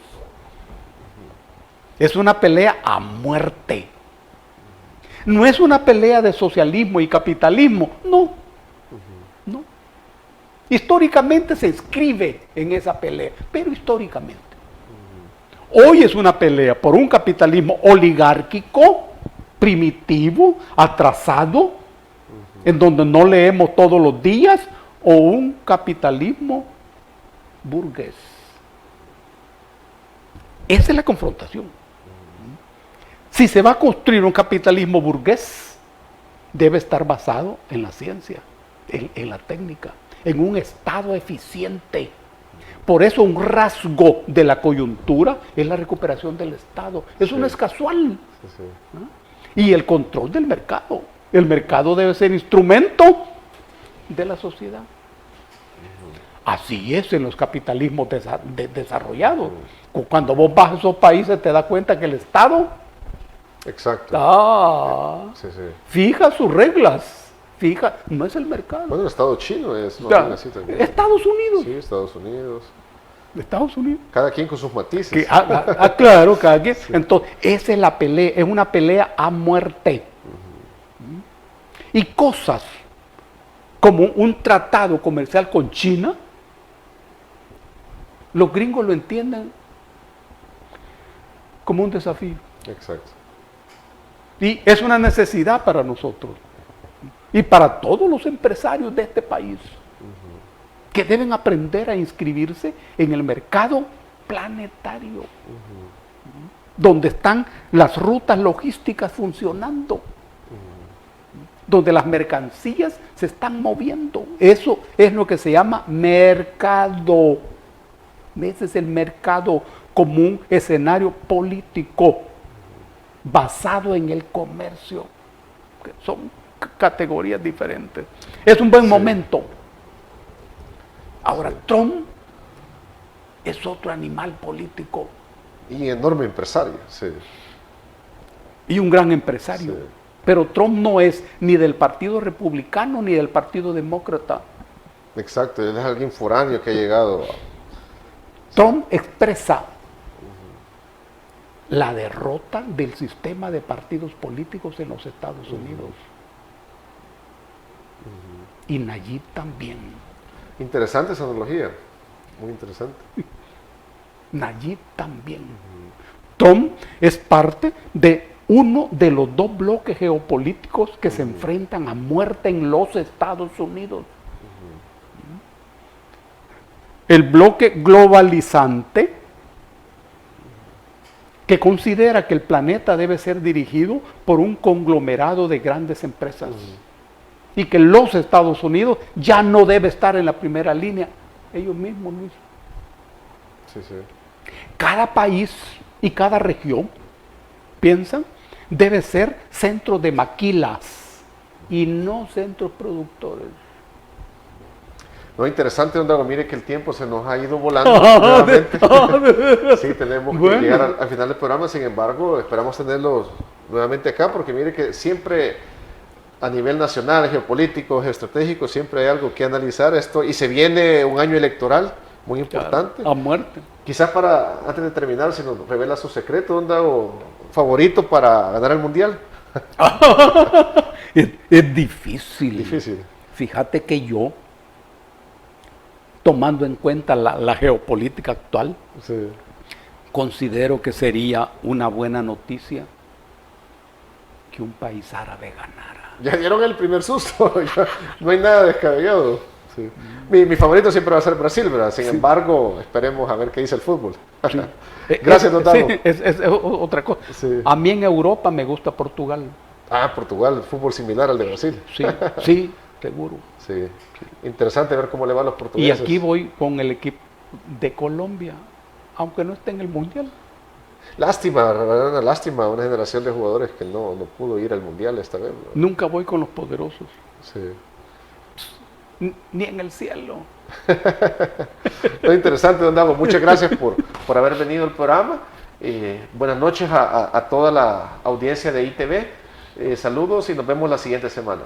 Es una pelea a muerte. No es una pelea de socialismo y capitalismo. No. No. Históricamente se inscribe en esa pelea, pero históricamente. Hoy es una pelea por un capitalismo oligárquico, primitivo, atrasado, en donde no leemos todos los días, o un capitalismo burgués. Esa es la confrontación. Si se va a construir un capitalismo burgués, debe estar basado en la ciencia, en la técnica, en un Estado eficiente. Por eso un rasgo de la coyuntura es la recuperación del Estado. Eso no es casual. Y el control del mercado. El mercado debe ser instrumento de la sociedad. Así es en los capitalismos desarrollados. Cuando vos vas a esos países te das cuenta que el Estado fija sus reglas. No es el mercado. Bueno, el Estado chino es así también. Estados Unidos. Sí, Estados Unidos. Estados Unidos. Cada quien con sus matices. Claro, cada quien. Sí. Entonces, esa es la pelea, es una pelea a muerte. Y cosas como un tratado comercial con China, los gringos lo entienden como un desafío. Exacto. Y es una necesidad para nosotros. Y para todos los empresarios de este país, que deben aprender a inscribirse en el mercado planetario, donde están las rutas logísticas funcionando, donde las mercancías se están moviendo. Eso es lo que se llama mercado. Ese es el mercado como un escenario político basado en el comercio, que son categorías diferentes. Es un buen momento. Ahora, Trump es otro animal político. Y enorme empresario, sí. Y un gran empresario. Sí. Pero Trump no es ni del Partido Republicano ni del Partido Demócrata. Exacto, él es alguien foráneo que ha llegado. Trump expresa la derrota del sistema de partidos políticos en los Estados Unidos. Y Nayib también. Interesante esa analogía, muy interesante. Nayib también. Trump es parte de uno de los dos bloques geopolíticos que se enfrentan a muerte en los Estados Unidos. El bloque globalizante, que considera que el planeta debe ser dirigido por un conglomerado de grandes empresas. Y que los Estados Unidos ya no debe estar en la primera línea. Ellos mismos, Luis. Sí, sí. Cada país y cada región, piensan, debe ser centro de maquilas y no centros productores. No, interesante, don Dago. Mire que el tiempo se nos ha ido volando nuevamente. Sí, tenemos que llegar al final del programa. Sin embargo, esperamos tenerlos nuevamente acá, porque mire que siempre a nivel nacional, geopolítico, geoestratégico, siempre hay algo que analizar esto. Y se viene un año electoral muy importante. Claro, a muerte. Quizás antes de terminar, si nos revela su secreto, don Dago, favorito para ganar el Mundial. Es difícil. Difícil. Fíjate que yo, tomando en cuenta la geopolítica actual, sí, considero que sería una buena noticia que un país árabe ganara. Ya dieron el primer susto, no hay nada descabellado. Sí. Mi favorito siempre va a ser Brasil, ¿verdad? Sin embargo, esperemos a ver qué dice el fútbol. Sí. Gracias, don Dago. Sí, es otra cosa. Sí. A mí en Europa me gusta Portugal. Ah, Portugal, fútbol similar al de Brasil. Sí, sí, seguro. Sí. Interesante ver cómo le va a los portugueses. Y aquí voy con el equipo de Colombia, aunque no esté en el Mundial. Lástima, una lástima, una generación de jugadores que no pudo ir al Mundial esta vez, ¿no? Nunca voy con los poderosos. Sí. ni en el cielo. Muy interesante, don Dago. Muchas gracias por haber venido al programa. Buenas noches a toda la audiencia de ITV. Saludos y nos vemos la siguiente semana.